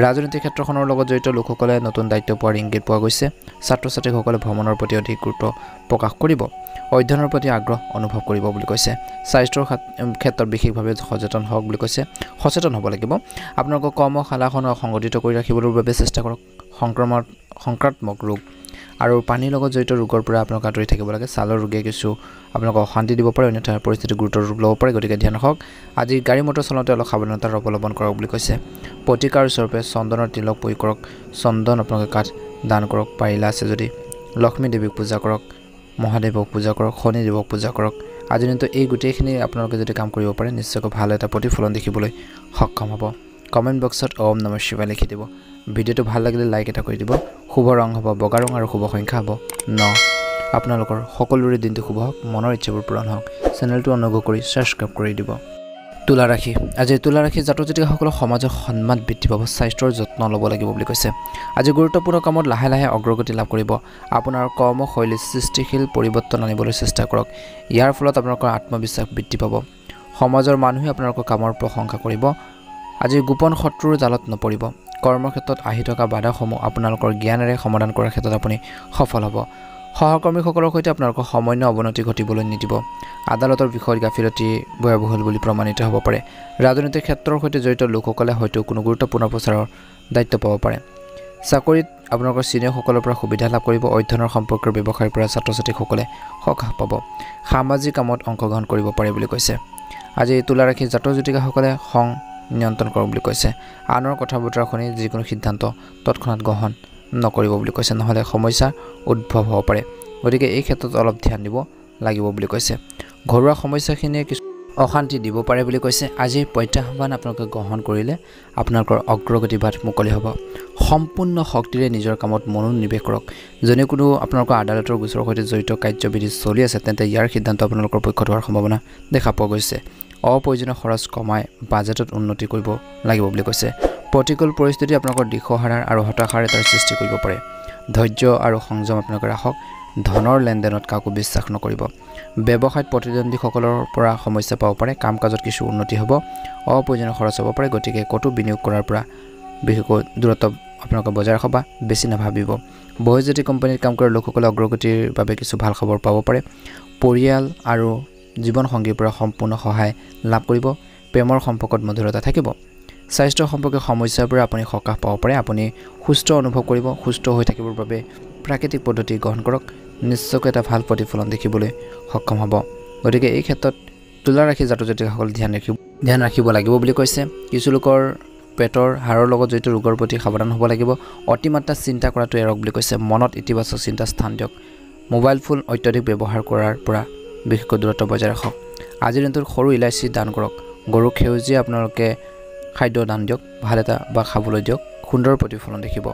ৰাজনৈতিক ক্ষেত্ৰখনৰ লগত জড়িত লোকসকলে নতুন দায়িত্ব পোৱাৰ ইংগিত পোৱা গৈছে ছাত্ৰ ছাত্ৰীসকলে ভ্ৰমণৰ প্ৰতি অধিক গুৰুত্ব প্ৰকাশ কৰিব অধ্যয়নৰ প্ৰতি আগ্ৰহ অনুভৱ কৰিব বুলি কৈছে স্বাস্থ্যৰ ক্ষেত্ৰত বিশেষভাৱে সচেতন হওক বুলি কৈছে সচেতন হ'ব লাগিব আপোনালোকৰ কৰ্মশালাখন সংগঠিত কৰি ৰাখিবৰ বাবে চেষ্টা কৰক সংক্ৰাত্মক ৰোগ আৰু পানীৰ লগত জড়িত ৰোগৰ পৰা আপোনালোক আঁতৰি থাকিব লাগে ছালৰ ৰোগে কিছু আপোনালোকক অশান্তি দিব পাৰে অন্যথা পৰিস্থিতি গুৰুতৰ ৰূপ ল'ব পাৰে গতিকে ধ্যান ৰাখক আজি গাড়ী মটৰ চলাওঁতে অলপ সাৱধানতাৰ অৱলম্বন কৰক বুলি কৈছে প্ৰতিকাৰ স্বৰূপে চন্দনৰ তিলক প্ৰয়োগ কৰক চন্দন আপোনালোকে কাঠ দান কৰক পাৰিলে আছে যদি লক্ষ্মী দেৱীক পূজা কৰক মহাদেৱক পূজা কৰক শনিদেৱক পূজা কৰক আজি দিনটো এই গোটেইখিনি আপোনালোকে যদি কাম কৰিব পাৰে নিশ্চয়কৈ ভাল এটা প্ৰতিফলন দেখিবলৈ সক্ষম হ'ব কমেণ্ট বক্সত ওম নমঃ শিৱায় লিখি দিব ভিডিঅ'টো ভাল লাগিলে লাইক এটা কৰি দিব শুভ ৰং হ'ব বগা ৰং আৰু শুভ সংখ্যা হ'ব 9 আপোনালোকৰ সকলোৰে দিনটো শুভ হওক মনৰ ইচ্ছাবোৰ পূৰণ হওক চেনেলটো অনুগ্ৰহ কৰি সাবস্ক্ৰাইব কৰি দিব তুলা ৰাশি আজি তুলা ৰাশি জাতক জাতিকাসকলৰ সমাজৰ সন্মান বৃদ্ধি পাব স্বাস্থ্যৰ যত্ন ল'ব লাগিব বুলি কৈছে আজি গুৰুত্বপূৰ্ণ কামত লাহে লাহে অগ্ৰগতি লাভ কৰিব আপোনাৰ কৰ্মশৈলী সৃষ্টিশীল পৰিৱৰ্তন আনিবলৈ চেষ্টা কৰক ইয়াৰ ফলত আপোনালোকৰ আত্মবিশ্বাস বৃদ্ধি পাব সমাজৰ মানুহে আপোনালোকৰ কামৰ প্ৰশংসা কৰিব আজি গোপন শত্ৰুৰ জালত নপৰিব কৰ্মক্ষেত্ৰত আহি থকা বাধাসমূহ আপোনালোকৰ জ্ঞানেৰে সমাধান কৰাৰ ক্ষেত্ৰত আপুনি সফল হ'ব সহকৰ্মীসকলৰ সৈতে আপোনালোকৰ সামান্য অৱনতি ঘটিবলৈ নিদিব আদালতৰ বিষয়ত গাফিলতি ভয়াবহুল বুলি প্ৰমাণিত হ'ব পাৰে ৰাজনৈতিক ক্ষেত্ৰৰ সৈতে জড়িত লোকসকলে হয়তো কোনো গুৰুত্বপূৰ্ণ প্ৰচাৰৰ দায়িত্ব পাব পাৰে চাকৰিত আপোনালোকৰ চিনিয়ৰসকলৰ পৰা সুবিধা লাভ কৰিব অধ্যয়নৰ সম্পৰ্কৰ ব্যৱসায়ৰ পৰা ছাত্ৰ ছাত্ৰীসকলে সকাহ পাব সামাজিক কামত অংশগ্ৰহণ কৰিব পাৰে বুলি কৈছে আজি তুলা ৰাশি জাতক জাতিকাসকলে নিয়ন্ত্ৰণ কৰক বুলি কৈছে আনৰ কথা বতৰা শুনি যিকোনো সিদ্ধান্ত তৎক্ষণাত গ্ৰহণ নকৰিব বুলি কৈছে নহলে সমস্যা উদ্ভৱ হ'ব পাৰে গতিকে এই ক্ষেত্ৰত অলপ ধ্যান দিব লাগিব বুলি কৈছে ঘৰুৱা সমস্যাখিনিয়ে কিছু অশান্তি দিব পাৰে বুলি কৈছে আজি প্ৰত্যাহ্বান আপোনালোকে গ্ৰহণ কৰিলে আপোনালোকৰ অগ্ৰগতি বাট মুকলি হ'ব সম্পূৰ্ণ শক্তিৰে নিজৰ কামত মনোনিৱেশ কৰক যেনে কোনো আপোনালোকৰ আদালতৰ গোচৰৰ সৈতে জড়িত কাৰ্যবিধি চলি আছে তেন্তে ইয়াৰ সিদ্ধান্ত আপোনালোকৰ পক্ষত হোৱাৰ সম্ভাৱনা দেখা পোৱা গৈছে অপ্ৰয়োজনীয় খৰচ কমাই বাজেটত উন্নতি কৰিব লাগিব বুলি কৈছে প্ৰতিকূল পৰিস্থিতি আপোনালোকৰ দিশহাৰা আৰু হতাশাৰ এটা সৃষ্টি কৰিব পাৰে ধৈৰ্য আৰু সংযম আপোনালোকে ৰাখক ধনৰ লেনদেনত কাকো বিশ্বাস নকৰিব ব্যৱসায়ত প্ৰতিদ্বন্দ্বীসকলৰ পৰা সমস্যা পাব পাৰে কাম কাজত কিছু উন্নতি হ'ব অপ্ৰয়োজনীয় খৰচ হ'ব পাৰে গতিকে কতো বিনিয়োগ কৰাৰ পৰা বিশেষকৈ দূৰত্ব আপোনালোকে বজাই ৰাখক বা বেছি নাভাবিব বহিঃজাতি কোম্পানীত কাম কৰা লোকসকলে অগ্ৰগতিৰ বাবে কিছু ভাল খবৰ পাব পাৰে পৰিয়াল আৰু জীৱন সংগীৰ পৰা সম্পূৰ্ণ সহায় লাভ কৰিব প্ৰেমৰ সম্পৰ্কত মধুৰতা থাকিব স্বাস্থ্য সম্পৰ্কীয় সমস্যাৰ পৰা আপুনি সকাহ পাব পাৰে আপুনি সুস্থ অনুভৱ কৰিব সুস্থ হৈ থাকিবৰ বাবে প্ৰাকৃতিক পদ্ধতি গ্ৰহণ কৰক নিশ্চয়কৈ এটা ভাল প্ৰতিফলন দেখিবলৈ সক্ষম হ'ব গতিকে এই ক্ষেত্ৰত তুলা ৰাশি জাতক জাতিকাসকল ধ্যান ৰাখিব লাগিব বুলি কৈছে কিছু লোকৰ পেটৰ হাড়ৰ লগত জড়িত ৰোগৰ প্ৰতি সাৱধান হ'ব লাগিব অতিমাত্ৰা চিন্তা কৰাটো এৰক বুলি কৈছে মনত ইতিবাচক চিন্তা স্থান দিয়ক মোবাইল ফোন অত্যাধিক ব্যৱহাৰ কৰাৰ পৰা বিশেষকৈ দূৰত্ব বজাই ৰাখক আজিৰ দিনটোত সৰু ইলাচি দান কৰক গৰুক সেউজীয়া আপোনালোকে খাদ্য দান দিয়ক ভাল এটা বা খাবলৈ দিয়ক সুন্দৰ প্ৰতিফলন দেখিব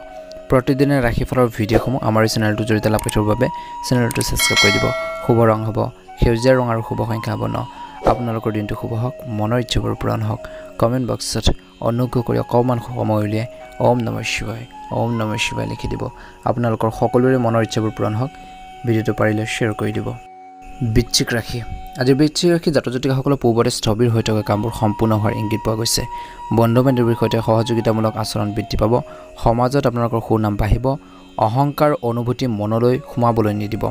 প্ৰতিদিনে ৰাশিফলৰ ভিডিঅ'সমূহ আমাৰ চেনেলটো জড়িত লাভ কৰিবৰ বাবে চেনেলটো ছাবস্ক্ৰাইব কৰি দিব শুভ ৰং হ'ব সেউজীয়া ৰং আৰু শুভ সংখ্যা হ'ব 9 আপোনালোকৰ দিনটো শুভ হওক মনৰ ইচ্ছাবোৰ পূৰণ হওক কমেণ্ট বক্সত অনুগ্ৰহ কৰি অকণমান সময় উলিয়াই ওম নমঃ শিৱায় লিখি দিব আপোনালোকৰ সকলোৰে মনৰ ইচ্ছাবোৰ পূৰণ হওক ভিডিঅ'টো পাৰিলে শ্বেয়াৰ কৰি দিব বৃশ্চিক ৰাশি আজি বৃশ্চিক ৰাশি জাতক জাতিকাসকলৰ পূৰ্বতে স্থবিৰ হৈ থকা কামবোৰ সম্পূৰ্ণ হোৱাৰ ইংগিত পোৱা গৈছে বন্ধু বান্ধৱীৰ সৈতে সহযোগিতামূলক আচৰণ বৃদ্ধি পাব সমাজত আপোনালোকৰ সুনাম বাঢ়িব অহংকাৰ অনুভূতি মনলৈ সোমাবলৈ নিদিব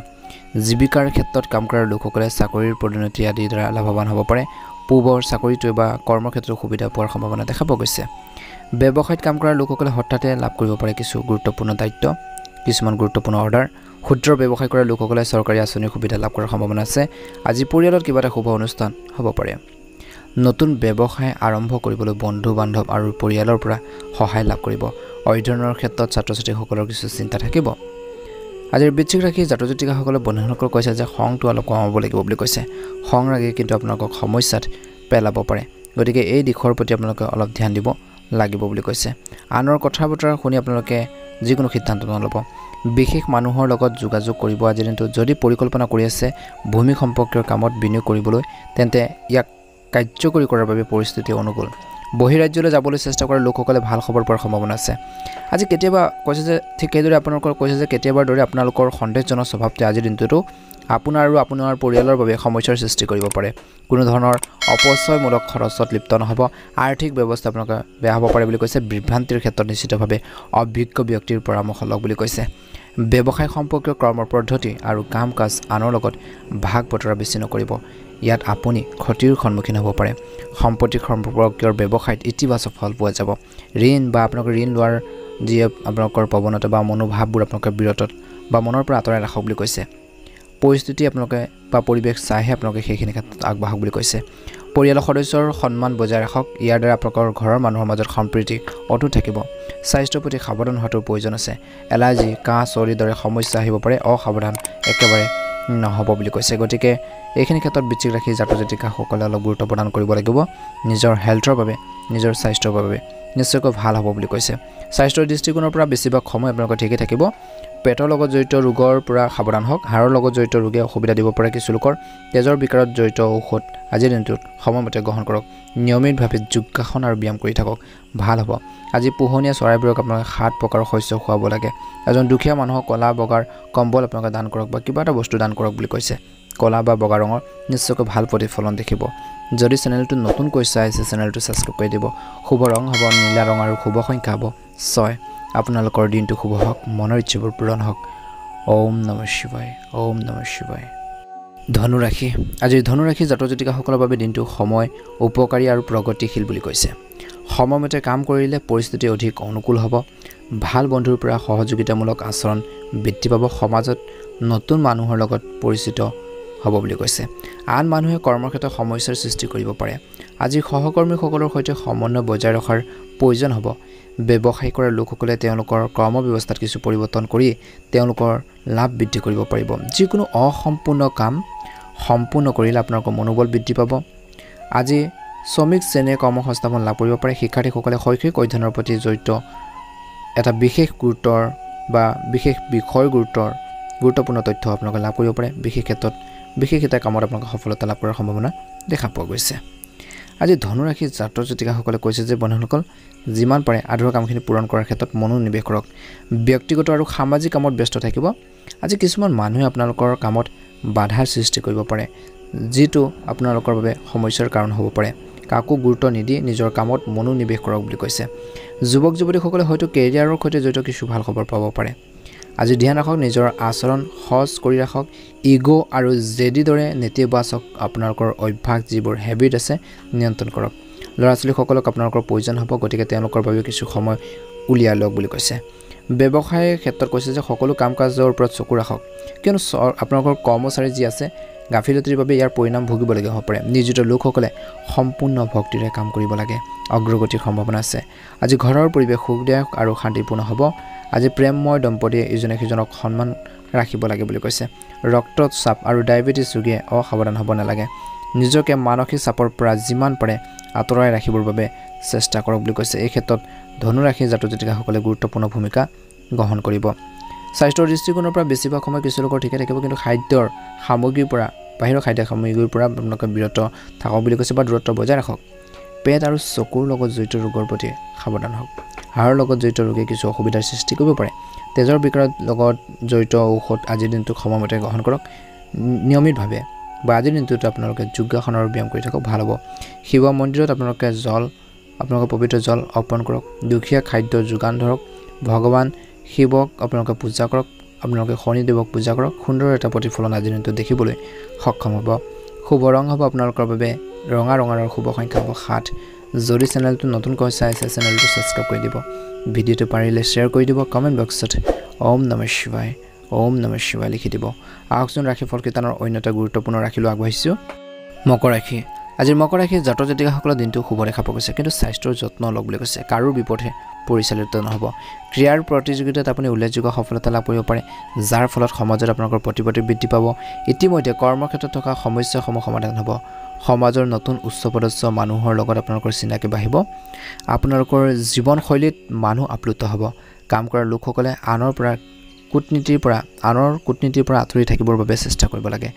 জীৱিকাৰ ক্ষেত্ৰত কাম কৰা লোকসকলে চাকৰিৰ পদোন্নতি আদিৰ দ্বাৰা লাভৱান হ'ব পাৰে পূৰ্বৰ চাকৰিটো বা কৰ্মক্ষেত্ৰত সুবিধা পোৱাৰ সম্ভাৱনা দেখা পোৱা গৈছে ব্যৱসায়ত কাম কৰা লোকসকলে হঠাতে লাভ কৰিব পাৰে কিছু গুৰুত্বপূৰ্ণ দায়িত্ব কিছুমান গুৰুত্বপূৰ্ণ অৰ্ডাৰ ক্ষুদ্ৰ ব্যৱসায় কৰা লোকসকলে চৰকাৰী আঁচনিৰ সুবিধা লাভ কৰাৰ সম্ভাৱনা আছে আজি পৰিয়ালত কিবা এটা শুভ অনুষ্ঠান হ'ব পাৰে নতুন ব্যৱসায় আৰম্ভ কৰিবলৈ বন্ধু বান্ধৱ আৰু পৰিয়ালৰ পৰা সহায় লাভ কৰিব অধ্যয়নৰ ক্ষেত্ৰত ছাত্ৰ-ছাত্ৰীসকলৰ কিছু চিন্তা থাকিব আজিৰ বৃশ্চিক ৰাশি জাতক জাতিকাসকলে বন্ধুসকল কৈছে যে খংটো অলপ কমাব লাগিব বুলি কৈছে খং ৰাগে কিন্তু আপোনালোকক সমস্যাত পেলাব পাৰে গতিকে এই দিশৰ প্ৰতি আপোনালোকে অলপ ধ্যান দিব লাগিব বুলি কৈছে আনৰ কথা বতৰা শুনি আপোনালোকে যিকোনো সিদ্ধান্ত নল'ব বিশেষ মানুহৰ লগত যোগাযোগ কৰিব আজি দিনটো যদি পৰিকল্পনা কৰি আছে ভূমি সম্পৰ্কীয় কামত বিনিয়োগ কৰিবলৈ তেন্তে ইয়াক কাৰ্যকৰী কৰাৰ বাবে পৰিস্থিতি অনুকূল বহিৰাজ্যলৈ যাবলৈ চেষ্টা কৰা লোকসকলে ভাল খবৰ পোৱাৰ সম্ভাৱনা আছে আজি কেতিয়াবা কৈছে যে ঠিক এইদৰে আপোনালোকৰ কৈছে যে কেতিয়াবাৰ দৰে আপোনালোকৰ সন্দেহজনক স্বভাৱতে আজি দিনটোতো আপোনাৰ আৰু আপোনাৰ পৰিয়ালৰ বাবে সমস্যাৰ সৃষ্টি কৰিব পাৰে কোনো ধৰণৰ অপচয়মূলক খৰচত লিপ্ত নহব আৰ্থিক ব্যৱস্থা আপোনালোকৰ বেয়া হ'ব পাৰে বুলি কৈছে বিভ্ৰান্তিৰ ক্ষেত্ৰত নিশ্চিতভাৱে অভিজ্ঞ ব্যক্তিৰ পৰামৰ্শ লওক বুলি কৈছে ব্যৱসায় সম্পৰ্কীয় কৰ্ম পদ্ধতি আৰু কাম কাজ আনৰ লগত ভাগ বতৰা বেছি নকৰিব ইয়াত আপুনি ক্ষতিৰ সন্মুখীন হ'ব পাৰে সম্পত্তি সম্পৰ্কীয় ব্যৱসায়ত ইতিবাচক ফল পোৱা যাব ঋণ বা আপোনালোকৰ ঋণ লোৱাৰ যি আপোনালোকৰ প্ৰৱণতা বা মনোভাৱবোৰ আপোনালোকে বিৰতত বা মনৰ পৰা আঁতৰাই ৰাখক বুলি কৈছে পৰিস্থিতি আপোনালোকে বা পৰিৱেশ চাইহে আপোনালোকে সেইখিনি ক্ষেত্ৰত আগবাঢ়ক বুলি কৈছে পৰিয়ালৰ সদস্যৰ সন্মান বজাই ৰাখক ইয়াৰ দ্বাৰা আপোনালোকৰ ঘৰৰ মানুহৰ মাজত সম্প্ৰীতি অটুট থাকিব স্বাস্থ্যৰ প্ৰতি সাৱধান হোৱাটো প্ৰয়োজন আছে এলাৰ্জি কাহ চৰ্দিৰ দৰে সমস্যা আহিব পাৰে অসাৱধান একেবাৰে নহ'ব বুলি কৈছে গতিকে এইখিনি ক্ষেত্ৰত বৃশ্চিক ৰাশি জাতক জাতিকাসকলে অলপ গুৰুত্ব প্ৰদান কৰিব লাগিব নিজৰ হেল্থৰ বাবে নিজৰ স্বাস্থ্যৰ বাবে নিশ্চয়কৈ ভাল হ'ব বুলি কৈছে স্বাস্থ্যৰ দৃষ্টিকোণৰ পৰা বেছিভাগ সময় আপোনালোকৰ ঠিকে থাকিব পেটৰ লগত জড়িত ৰোগৰ পৰা সাৱধান হওক হাড়ৰ লগত জড়িত ৰোগে অসুবিধা দিব পাৰে কিছু লোকৰ তেজৰ বিকাৰত জড়িত ঔষধ আজিৰ দিনটোত সময়মতে গ্ৰহণ কৰক নিয়মিতভাৱে যোগাসন আৰু ব্যায়াম কৰি থাকক ভাল হ'ব আজি পোহনীয়া চৰাইবোৰক আপোনালোকে 7 প্ৰকাৰৰ শস্য খুৱাব লাগে এজন দুখীয়া মানুহক কলা বগাৰ কম্বল আপোনালোকে দান কৰক বা কিবা এটা বস্তু দান কৰক বুলি কৈছে কলা বা বগা ৰঙৰ নিশ্চয়কৈ ভাল প্ৰতিফলন দেখিব যদি চেনেলটো নতুনকৈ চাই আছে চেনেলটো সাবস্ক্ৰাইব কৰি দিব শুভ ৰং হ'ব নীলা ৰং আৰু শুভ সংখ্যা হ'ব 6 আপোনালোকৰ দিনটো শুভ হওক মনৰ ইচ্ছাবোৰ পূৰণ হওক ওম নমঃ শিৱায় ওম নমঃ শিৱায় ধনু ৰাশি আজি ধনু ৰাশি জাতক জাতিকাসকলৰ বাবে দিনটো সময় উপকাৰী আৰু প্ৰগতিশীল বুলি কৈছে সময়মতে কাম কৰিলে পৰিস্থিতি অধিক অনুকূল হ'ব ভাল বন্ধুৰ পৰা সহযোগিতামূলক আচৰণ বৃদ্ধি পাব সমাজত নতুন মানুহৰ লগত পৰিচিত হ'ব বুলি কৈছে আন মানুহে কৰ্মক্ষেত্ৰত সমস্যাৰ সৃষ্টি কৰিব পাৰে আজি সহকৰ্মীসকলৰ সৈতে সমন্বয় বজাই ৰখাৰ প্ৰয়োজন হ'ব ব্যৱসায় কৰা লোকসকলে তেওঁলোকৰ কৰ্ম ব্যৱস্থাত কিছু পৰিৱৰ্তন কৰি তেওঁলোকৰ লাভ বৃদ্ধি কৰিব পাৰিব যিকোনো অসম্পূৰ্ণ কাম সম্পূৰ্ণ কৰিলে আপোনালোকৰ মনোবল বৃদ্ধি পাব আজি শ্ৰমিক শ্ৰেণীয়ে কৰ্মসংস্থাপন লাভ কৰিব পাৰে শিক্ষাৰ্থীসকলে শৈক্ষিক অধ্যয়নৰ প্ৰতি জড়িত এটা বিশেষ গুৰুত্বৰ বা বিশেষ বিষয় গুৰুত্বপূৰ্ণ তথ্য আপোনালোকে লাভ কৰিব পাৰে বিশেষ ক্ষেত্ৰত বিশেষ এটা কামত আপোনালোকে সফলতা লাভ কৰাৰ সম্ভাৱনা দেখা পোৱা গৈছে আজি ধনু ৰাশি জাতক জাতিকাসকলে কৈছে যে বন্ধুসকল যিমান পাৰে আধৰুৱা কামখিনি পূৰণ কৰাৰ ক্ষেত্ৰত মনোনিৱেশ কৰক ব্যক্তিগত আৰু সামাজিক কামত ব্যস্ত থাকিব আজি কিছুমান মানুহে আপোনালোকৰ কামত বাধাৰ সৃষ্টি কৰিব পাৰে যিটো আপোনালোকৰ বাবে সমস্যাৰ কাৰণ হ'ব পাৰে কাকো গুৰুত্ব নিদি নিজৰ কামত মনোনিৱেশ কৰক বুলি কৈছে যুৱক যুৱতীসকলে হয়তো কেৰিয়াৰৰ সৈতে জড়িত কিছু ভাল খবৰ পাব পাৰে আজি ধ্যান ৰাখক নিজৰ আচৰণ সহজ কৰি ৰাখক ইগো আৰু জেডি দৰে নেতিবাচক আপোনালোকৰ অভ্যাস যিবোৰ হেবিট আছে নিয়ন্ত্ৰণ কৰক ল'ৰা ছোৱালীসকলক আপোনালোকৰ প্ৰয়োজন হ'ব গতিকে তেওঁলোকৰ বাবে কিছু সময় উলিয়াই লওক বুলি কৈছে ব্যৱসায়ৰ ক্ষেত্ৰত কৈছে যে সকলো কাম কাজৰ ওপৰত চকু ৰাখক কিয়নো আপোনালোকৰ কৰ্মচাৰী যি আছে গাফিলতিৰ বাবে ইয়াৰ পৰিণাম ভুগিবলগীয়া হ'ব পাৰে নিয়োজিত লোকসকলে সম্পূৰ্ণ ভক্তিৰে কাম কৰিব লাগে অগ্ৰগতিৰ সম্ভাৱনা আছে আজি ঘৰৰ পৰিৱেশ সুখদায়ক আৰু শান্তিপূৰ্ণ হ'ব আজি প্ৰেমময় দম্পতীয়ে ইজনে সিজনক সন্মান ৰাখিব লাগে বুলি কৈছে ৰক্তচাপ আৰু ডায়েবেটিছ ৰোগীয়ে অসাৱধান হ'ব নালাগে নিজকে মানসিক চাপৰ পৰা যিমান পাৰে আঁতৰাই ৰাখিবৰ বাবে চেষ্টা কৰক বুলি কৈছে এই ক্ষেত্ৰত ধনু ৰাশি জাতক জাতিকাসকলে গুৰুত্বপূৰ্ণ ভূমিকা গ্ৰহণ কৰিব স্বাস্থ্যৰ দৃষ্টিকোণৰ পৰা বেছিভাগ সময় কিছু লোকৰ ঠিকে থাকিব কিন্তু খাদ্যৰ সামগ্ৰীৰ পৰা বাহিৰৰ খাদ্য সামগ্ৰীৰ পৰা আপোনালোকে বিৰত থাকক বুলি কৈছে বা দূৰত্ব বজাই ৰাখক পেট আৰু চকুৰ লগত জড়িত ৰোগৰ প্ৰতি সাৱধান হওক হাড়ৰ লগত জড়িত ৰোগে কিছু অসুবিধাৰ সৃষ্টি কৰিব পাৰে তেজৰ বিকাৰৰ লগত জড়িত ঔষধ আজিৰ দিনটোত সময়মতে গ্ৰহণ কৰক নিয়মিতভাৱে বা আজিৰ দিনটোত আপোনালোকে যোগাসন আৰু ব্যায়াম কৰি থাকক ভাল হ'ব শিৱ মন্দিৰত আপোনালোকে আপোনালোকৰ পবিত্ৰ জল অৰ্পণ কৰক দুখীয়া খাদ্য যোগান ধৰক ভগৱান শিৱক আপোনালোকে পূজা কৰক আপোনালোকে শনিদেৱক পূজা কৰক সুন্দৰ এটা প্ৰতিফলন আজিৰ দিনটোত দেখিবলৈ সক্ষম হ'ব শুভ ৰং হ'ব আপোনালোকৰ বাবে ৰঙা ৰঙৰ শুভ সংখ্যা হ'ব 7 যদি চেনেলটো নতুনকৈ চাই আছে চেনেলটো সাবস্ক্ৰাইব কৰি দিব ভিডিঅ'টো পাৰিলে শ্বেয়াৰ কৰি দিব কমেন্ট বক্সত ওম নমঃ শিৱায় ওম নমঃ শিৱায় লিখি দিব আহকচোন ৰাশিফল কেইটানৰ অন্য এটা গুৰুত্বপূৰ্ণ ৰাশিলৈ আগবাঢ়িছোঁ মকৰ ৰাশি আজিৰ মকৰ ৰাশিৰ জাতক জাতিকাসকলৰ দিনটো শুভ দেখা পোৱা গৈছে কিন্তু স্বাস্থ্যৰ যত্ন লওক বুলি কৈছে কাৰো বিপথে পৰিচালিত নহ'ব ক্ৰীড়াৰ প্ৰতিযোগিতাত আপুনি উল্লেখযোগ্য সফলতা লাভ কৰিব পাৰে যাৰ ফলত সমাজত আপোনালোকৰ প্ৰতিপত্তি বৃদ্ধি পাব ইতিমধ্যে কৰ্মক্ষেত্ৰত থকা সমস্যাসমূহ সমাধান হ'ব সমাজৰ নতুন উচ্চপদস্থ মানুহৰ লগত আপোনালোকৰ চিনাকি বাঢ়িব আপোনালোকৰ জীৱনশৈলীত মানুহ আপ্লুত হ'ব কাম কৰা লোকসকলে আনৰ কূটনীতিৰ পৰা আঁতৰি থাকিবৰ বাবে চেষ্টা কৰিব লাগে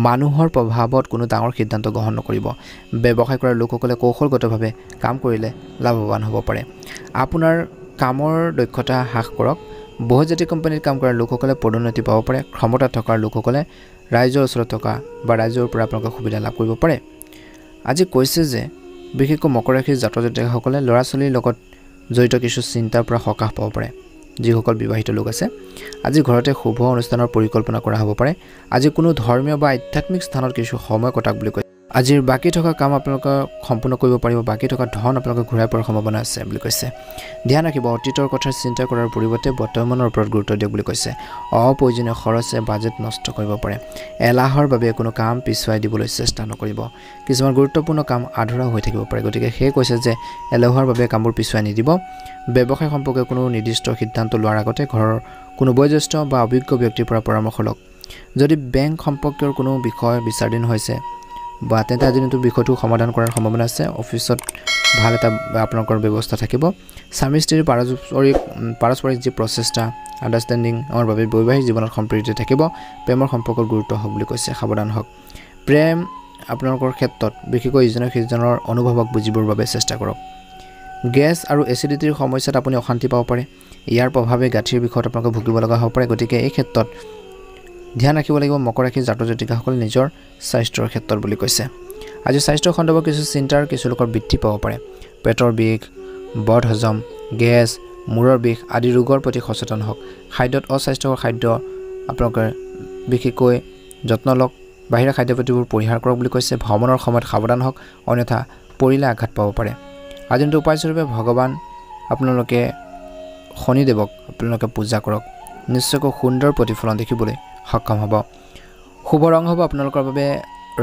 মানুহৰ প্ৰভাৱত কোনো ডাঙৰ সিদ্ধান্ত গ্ৰহণ নকৰিব ব্যৱসায় কৰা লোকসকলে কৌশলগতভাৱে কাম কৰিলে লাভৱান হ'ব পাৰে আপোনাৰ কামৰ দক্ষতা হ্ৰাস কৰক বহুজাতিক কোম্পানীত কাম কৰা লোকসকলে পদোন্নতি পাব পাৰে ক্ষমতা থকা লোকসকলে ৰাইজৰ ওচৰত থকা বা ৰাইজৰ পৰা আপোনালোকে সুবিধা লাভ কৰিব পাৰে আজি কৈছে যে বিশেষকৈ মকৰ ৰাশিৰ জাতক জাতিকাসকলে ল'ৰা ছোৱালীৰ লগত জড়িত কিছু চিন্তাৰ পৰা সকাহ পাব পাৰে যিসকল বিবাহিত লোক আছে আজি ঘৰতে শুভ অনুষ্ঠানৰ পৰিকল্পনা কৰা হ'ব পাৰে আজি কোনো ধৰ্মীয় বা আধ্যাত্মিক স্থানত কিছু সময় কটাক বুলি কয় আজিৰ বাকি থকা কাম আপোনালোকে সম্পূৰ্ণ কৰিব পাৰিব বাকি থকা ধন আপোনালোকে ঘূৰাই পোৱাৰ সম্ভাৱনা আছে বুলি কৈছে ধ্যান ৰাখিব অতীতৰ কথা চিন্তা কৰাৰ পৰিৱৰ্তে বৰ্তমানৰ ওপৰত গুৰুত্ব দিয়ক বুলি কৈছে অপ্ৰয়োজনীয় খৰচে বাজেট নষ্ট কৰিব পাৰে এলাহৰ বাবে কোনো কাম পিছুৱাই দিবলৈ চেষ্টা নকৰিব কিছুমান গুৰুত্বপূৰ্ণ কাম আধৰুৱা হৈ থাকিব পাৰে গতিকে সেই কৈছে যে এলাহৰ বাবে কামবোৰ পিছুৱাই নিদিব ব্যৱসায় সম্পৰ্কে কোনো নিৰ্দিষ্ট সিদ্ধান্ত লোৱাৰ আগতে ঘৰৰ কোনো বয়োজ্যেষ্ঠ বা অভিজ্ঞ ব্যক্তিৰ পৰা পৰামৰ্শ লওক যদি বেংক সম্পৰ্কীয় কোনো বিষয় বিচাৰাধীন হৈছে বা তেন্তে আজি দিনটো বিষয়টো সমাধান কৰাৰ সম্ভাৱনা আছে অফিচত ভাল এটা আপোনালোকৰ ব্যৱস্থা থাকিব স্বামী স্ত্ৰীৰ পাৰস্পৰিক যি প্ৰচেষ্টা আণ্ডাৰষ্টেণ্ডিঙৰ বাবে বৈবাহিক জীৱনত সম্প্ৰীতি থাকিব প্ৰেমৰ সম্পৰ্কৰ গুৰুত্ব হওক বুলি কৈছে সাৱধান হওক প্ৰেম আপোনালোকৰ ক্ষেত্ৰত বিশেষকৈ ইজনে সিজনৰ অনুভৱক বুজিবৰ বাবে চেষ্টা কৰক গেছ আৰু এচিডিটিৰ সমস্যাত আপুনি অশান্তি পাব পাৰে ইয়াৰ প্ৰভাৱে গাঁঠিৰ বিষয়ত আপোনালোকে ভুগিব লগা হ'ব পাৰে গতিকে এই ক্ষেত্ৰত ধ্যান ৰাখিব লাগিব মকৰ ৰাশিৰ জাতক জাতিকাসকলে নিজৰ স্বাস্থ্যৰ ক্ষেত্ৰত বুলি কৈছে আজি স্বাস্থ্য খণ্ডৰ কিছু চিন্তাৰ কিছু লোকৰ বৃদ্ধি পাব পাৰে পেটৰ বিষ বদহজম গেছ মূৰৰ বিষ আদি ৰোগৰ প্ৰতি সচেতন হওক খাদ্যত অস্বাস্থ্যকৰ খাদ্য আপোনালোকে বিশেষকৈ যত্ন লওক বাহিৰা খাদ্যপাতিবোৰ পৰিহাৰ কৰক বুলি কৈছে ভ্ৰমণৰ সময়ত সাৱধান হওক অন্যথা পৰিলে আঘাত পাব পাৰে আজি দিনটো উপায়স্বৰূপে ভগৱান আপোনালোকে শনিদেৱক আপোনালোকে পূজা কৰক নিশ্চয়কৈ সুন্দৰ প্ৰতিফলন দেখিবলৈ সক্ষম হ'ব শুভ ৰং হ'ব আপোনালোকৰ বাবে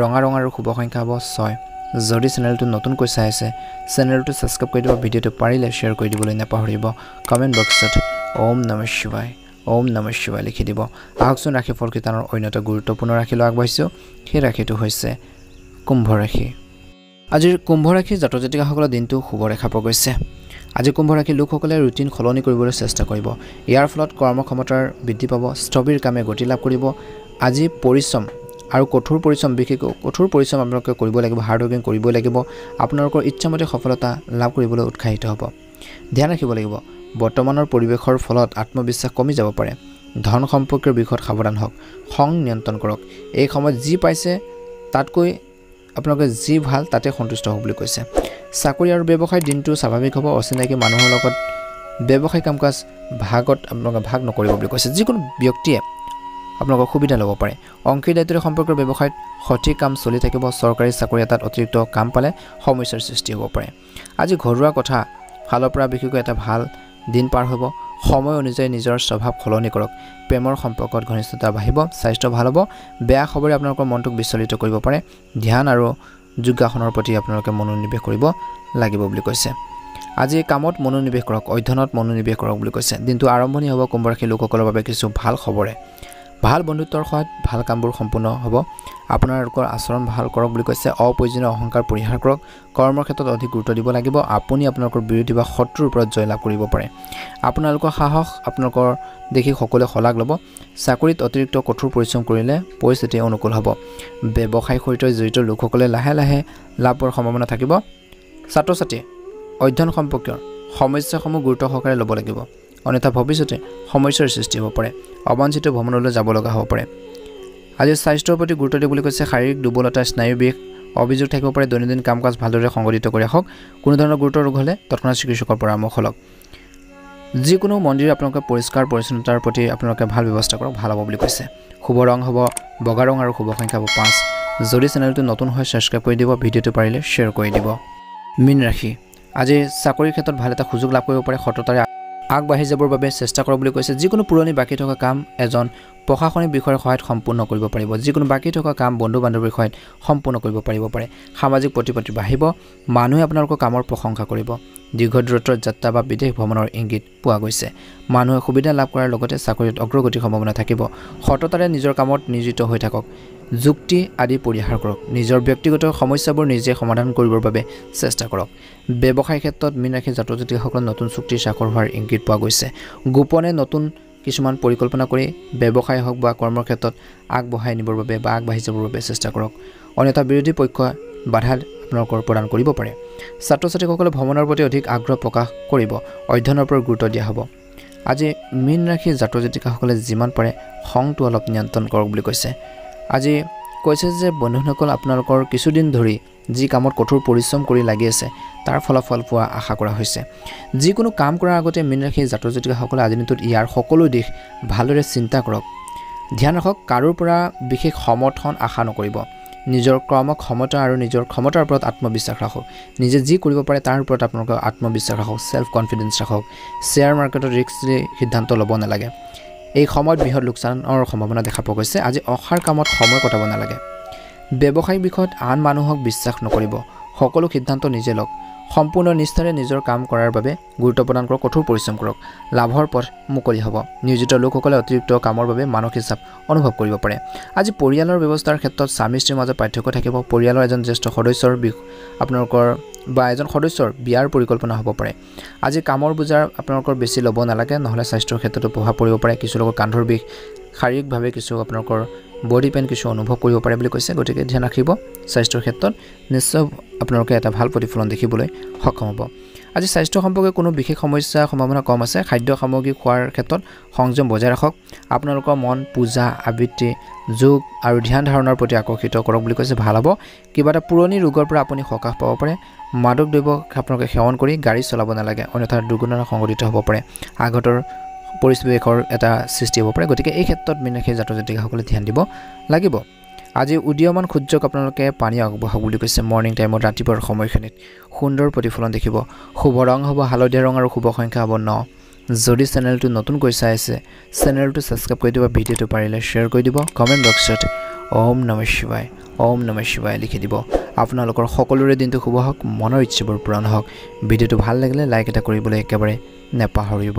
ৰঙা ৰং আৰু শুভ সংখ্যা হ'ব 6 যদি চেনেলটো নতুনকৈ চাই আছে চেনেলটো ছাবস্ক্ৰাইব কৰি দিব ভিডিঅ'টো পাৰিলে শ্বেয়াৰ কৰি দিবলৈ নাপাহৰিব কমেণ্ট বক্সত ওম নমঃ শিৱায় লিখি দিব আহকচোন ৰাশিফল কেইটানৰ অন্য এটা গুৰুত্বপূৰ্ণ ৰাশিলৈ আগবাঢ়িছোঁ সেই ৰাশিটো হৈছে কুম্ভ ৰাশি আজিৰ কুম্ভ ৰাশিৰ জাতক জাতিকাসকলৰ দিনটো শুভ দেখা পোৱা গৈছে আজি কুম্ভ ৰাশিৰ লোকসকলে ৰুটিন সলনি কৰিবলৈ চেষ্টা কৰিব ইয়াৰ ফলত কৰ্মক্ষমতাৰ বৃদ্ধি পাব স্থবিৰ কামে গতি লাভ কৰিব আজি পৰিশ্ৰম আৰু কঠোৰ পৰিশ্ৰম বিশেষকৈ কঠোৰ পৰিশ্ৰম আপোনালোকে কৰিব লাগিব হাৰ্ড ৱৰ্কিং কৰিব লাগিব আপোনালোকৰ ইচ্ছামতে সফলতা লাভ কৰিবলৈ উৎসাহিত হ'ব ধ্যান ৰাখিব লাগিব বৰ্তমানৰ পৰিৱেশৰ ফলত আত্মবিশ্বাস কমি যাব পাৰে ধন সম্পৰ্কীয় বিষয়ত সাৱধান হওক খং নিয়ন্ত্ৰণ কৰক এই সময়ত যি পাইছে তাতকৈ আপোনালোকে যি ভাল তাতে সন্তুষ্ট হ'ব বুলি কৈছে চাকৰি আৰু ব্যৱসায়ৰ দিনটো স্বাভাৱিক হ'ব অচিনাকি মানুহৰ লগত ব্যৱসায়িক কাম কাজ আপোনালোকে ভাগ নকৰিব বুলি কৈছে যিকোনো ব্যক্তিয়ে আপোনালোকৰ সুবিধা ল'ব পাৰে অংশীদাৰিত্বৰ সম্পৰ্কৰ ব্যৱসায়ত সঠিক কাম চলি থাকিব চৰকাৰী চাকৰি এটাত অতিৰিক্ত কাম পালে সমস্যাৰ সৃষ্টি হ'ব পাৰে আজি ঘৰুৱা কথা ফালৰ পৰা বিশেষকৈ এটা ভাল দিন পাৰ হ'ব সময় অনুযায়ী নিজৰ স্বভাৱ সলনি কৰক প্ৰেমৰ সম্পৰ্কত ঘনিষ্ঠতা বাঢ়িব স্বাস্থ্য ভাল হ'ব বেয়া খবৰে আপোনালোকৰ মনটোক বিচলিত কৰিব পাৰে ধ্যান আৰু যোগাসনৰ প্ৰতি আপোনালোকে মনোনিৱেশ কৰিব লাগিব বুলি কৈছে আজি কামত মনোনিৱেশ কৰক অধ্যয়নত মনোনিৱেশ কৰক বুলি কৈছে দিনটো আৰম্ভণি হ'ব কুম্ভ ৰাশিৰ লোকসকলৰ বাবে কিছু ভাল খবৰে ভাল বন্ধুত্বৰ সহায়ত ভাল কামবোৰ সম্পূৰ্ণ হ'ব আপোনালোকৰ আচৰণ ভাল কৰক বুলি কৈছে অপ্ৰয়োজনীয় অহংকাৰ পৰিহাৰ কৰক কৰ্মৰ ক্ষেত্ৰত অধিক গুৰুত্ব দিব লাগিব আপুনি আপোনালোকৰ বিৰোধী বা শত্ৰুৰ ওপৰত জয়লাভ কৰিব পাৰে আপোনালোকৰ সাহস আপোনালোকৰ দেখি সকলোৱে শলাগ ল'ব চাকৰিত অতিৰিক্ত কঠোৰ পৰিশ্ৰম কৰিলে পৰিস্থিতি অনুকূল হ'ব ব্যৱসায়িক সৈতে জড়িত লোকসকলে লাহে লাহে লাভ পোৱাৰ সম্ভাৱনা থাকিব ছাত্ৰ ছাত্ৰী অধ্যয়ন সম্পৰ্কীয় সমস্যাসমূহ গুৰুত্ব সহকাৰে ল'ব লাগিব অন্যথা ভৱিষ্যতে সমস্যাৰ সৃষ্টি হ'ব পাৰে অবাঞ্ছিত ভ্ৰমণলৈ যাব লগা হ'ব পাৰে আজি স্বাস্থ্যৰ প্ৰতি গুৰুত্ব দিব বুলি কৈছে শাৰীৰিক দুৰ্বলতা স্নায়ু বিষ অভিযোগ থাকিব পাৰে দৈনন্দিন কাম কাজ ভালদৰে সংগঠিত কৰি ৰাখক কোনো ধৰণৰ গুৰুতৰ ৰোগ হ'লে তৎক্ষণাৎ চিকিৎসকৰ পৰামৰ্শ লওক যিকোনো মন্দিৰ আপোনালোকে পৰিষ্কাৰ পৰিচ্ছন্নতাৰ প্ৰতি আপোনালোকে ভাল ব্যৱস্থা কৰক ভাল হ'ব বুলি কৈছে শুভ ৰং হ'ব বগা ৰং আৰু শুভ সংখ্যা হ'ব 5 যদি চেনেলটো নতুন হয় ছাবস্ক্ৰাইব কৰি দিব ভিডিঅ'টো পাৰিলে শ্বেয়াৰ কৰি দিব মীন ৰাশি আজি চাকৰিৰ ক্ষেত্ৰত ভাল এটা সুযোগ লাভ কৰিব পাৰে সততাৰে আগবাঢ়ি যাবৰ বাবে চেষ্টা কৰক বুলি কৈছে যিকোনো পুৰণি বাকি থকা কাম এজন প্ৰশাসনিক বিষয়ৰ সহায়ত সম্পূৰ্ণ কৰিব পাৰিব যিকোনো বাকি থকা কাম বন্ধু বান্ধৱীৰ সহায়ত সম্পূৰ্ণ কৰিব পাৰিব পাৰে সামাজিক প্ৰতিপত্তি বাঢ়িব মানুহে আপোনালোকৰ কামৰ প্ৰশংসা কৰিব দীৰ্ঘ দূৰত্বৰ যাত্ৰা বা বিদেশ ভ্ৰমণৰ ইংগিত পোৱা গৈছে মানুহে সুবিধা লাভ কৰাৰ লগতে চাকৰিত অগ্ৰগতিৰ সম্ভাৱনা থাকিব সততাৰে নিজৰ কামত নিয়োজিত হৈ থাকক যুক্তি আদি পৰিহাৰ কৰক নিজৰ ব্যক্তিগত সমস্যাবোৰ নিজে সমাধান কৰিবৰ বাবে চেষ্টা কৰক ব্যৱসায় ক্ষেত্ৰত মীন ৰাশিৰ জাতক জাতিকাসকলৰ নতুন চুক্তি স্বাক্ষৰ হোৱাৰ ইংগিত পোৱা গৈছে গোপনে নতুন কিছুমান পৰিকল্পনা কৰি ব্যৱসায় হওক বা কৰ্মৰ ক্ষেত্ৰত আগবঢ়াই নিবৰ বাবে বা আগবাঢ়ি যাবৰ বাবে চেষ্টা কৰক অন্যথা বিৰোধী পক্ষই বাধা আপোনালোকৰ প্ৰদান কৰিব পাৰে ছাত্ৰ ছাত্ৰীসকলে ভ্ৰমণৰ প্ৰতি অধিক আগ্ৰহ প্ৰকাশ কৰিব অধ্যয়নৰ ওপৰত গুৰুত্ব দিয়া হ'ব আজি মীন ৰাশিৰ জাতক জাতিকাসকলে যিমান পাৰে খংটো অলপ নিয়ন্ত্ৰণ কৰক বুলি কৈছে আজি কৈছে যে বন্ধুসকল আপোনালোকৰ কিছুদিন ধৰি যি কামত কঠোৰ পৰিশ্ৰম কৰি লাগি আছে তাৰ ফলাফল পোৱা আশা কৰা হৈছে যিকোনো কাম কৰাৰ আগতে মীন ৰাশিৰ জাতক জাতিকাসকলে আজি দিনটোত ইয়াৰ সকলো দিশ ভালদৰে চিন্তা কৰক ধ্যান ৰাখক কাৰোৰ পৰা বিশেষ সমৰ্থন আশা নকৰিব নিজৰ কৰ্মক্ষমতা আৰু নিজৰ ক্ষমতাৰ ওপৰত আত্মবিশ্বাস ৰাখক নিজে যি কৰিব পাৰে তাৰ ওপৰত আপোনালোকৰ আত্মবিশ্বাস ৰাখক সেলফ কনফিডেন্স ৰাখক শ্বেয়াৰ মাৰ্কেটত ৰিস্ক লৈ সিদ্ধান্ত ল'ব নালাগে এই সময়ত বৃহৎ লোকচানৰ সম্ভাৱনা দেখা পোৱা গৈছে আজি অসাৰ কামত সময় কটাব নালাগে ব্যৱসায়িক বিষয়ত আন মানুহক বিশ্বাস নকৰিব সকলো সিদ্ধান্ত নিজে লওক সম্পূৰ্ণ নিষ্ঠাৰে নিজৰ কাম কৰাৰ বাবে গুৰুত্ব প্ৰদান কৰক কঠোৰ পৰিশ্ৰম কৰক লাভৰ পথ মুকলি হ'ব নিয়োজিত লোকসকলে অতিৰিক্ত কামৰ বাবে মানসিক চাপ অনুভৱ কৰিব পাৰে আজি পৰিয়ালৰ ব্যৱস্থাৰ ক্ষেত্ৰত স্বামী স্ত্ৰীৰ মাজত পাৰ্থক্য থাকিব পৰিয়ালৰ এজন জ্যেষ্ঠ সদস্যৰ আপোনালোকৰ বা এজন সদস্যৰ বিয়াৰ পৰিকল্পনা হ'ব পাৰে আজি কামৰ বোজাৰ আপোনালোকৰ বেছি ল'ব নালাগে নহলে স্বাস্থ্যৰ ক্ষেত্ৰতো প্ৰভাৱ পৰিব পাৰে কিছু লোকৰ কান্ধৰ বিষ শাৰীৰিকভাৱে কিছু আপোনালোকৰ বডি পেইন কিছু অনুভৱ কৰিব পাৰে বুলি কৈছে গতিকে ধ্যান ৰাখিব স্বাস্থ্যৰ ক্ষেত্ৰত নিশ্চয় আপোনালোকে এটা ভাল প্ৰতিফলন দেখিবলৈ সক্ষম হ'ব আজি স্বাস্থ্য সম্পৰ্কে কোনো বিশেষ সমস্যা সম্ভাৱনা কম আছে খাদ্য সামগ্ৰী খোৱাৰ ক্ষেত্ৰত সংযম বজাই ৰাখক আপোনালোকৰ মন পূজা আবৃত্তি যোগ আৰু ধ্যান ধাৰণাৰ প্ৰতি আকৰ্ষিত কৰক বুলি কৈছে ভাল হ'ব কিবা এটা পুৰণি ৰোগৰ পৰা আপুনি সকাহ পাব পাৰে মাদক দ্ৰব্য আপোনালোকে সেৱন কৰি গাড়ী চলাব নালাগে অন্যথা দুৰ্ঘটনা সংঘটিত হ'ব পাৰে আঘাতৰ পৰিৱেশৰ এটা সৃষ্টি হ'ব পাৰে গতিকে এই ক্ষেত্ৰত মীন ৰাশিৰ জাতক জাতিকাসকলে ধ্যান দিব লাগিব আজি উদীয়মান সূৰ্যক আপোনালোকে পানী আগবঢ়াওক বুলি কৈছে মৰ্নিং টাইমত ৰাতিপুৱাৰ সময়খিনিত সুন্দৰ প্ৰতিফলন দেখিব শুভ ৰং হ'ব হালধীয়া ৰং আৰু শুভ সংখ্যা হ'ব 9 যদি চেনেলটো নতুনকৈ চাই আছে চেনেলটো সাবস্ক্ৰাইব কৰি দিব ভিডিঅ'টো পাৰিলে শ্বেয়াৰ কৰি দিব কমেণ্ট বক্সত ওম নমঃ শিৱায় লিখি দিব আপোনালোকৰ সকলোৰে দিনটো শুভ হওক মনৰ ইচ্ছাবোৰ পূৰণ হওক ভিডিঅ'টো ভাল লাগিলে লাইক এটা কৰিবলৈ একেবাৰে নেপাহৰিব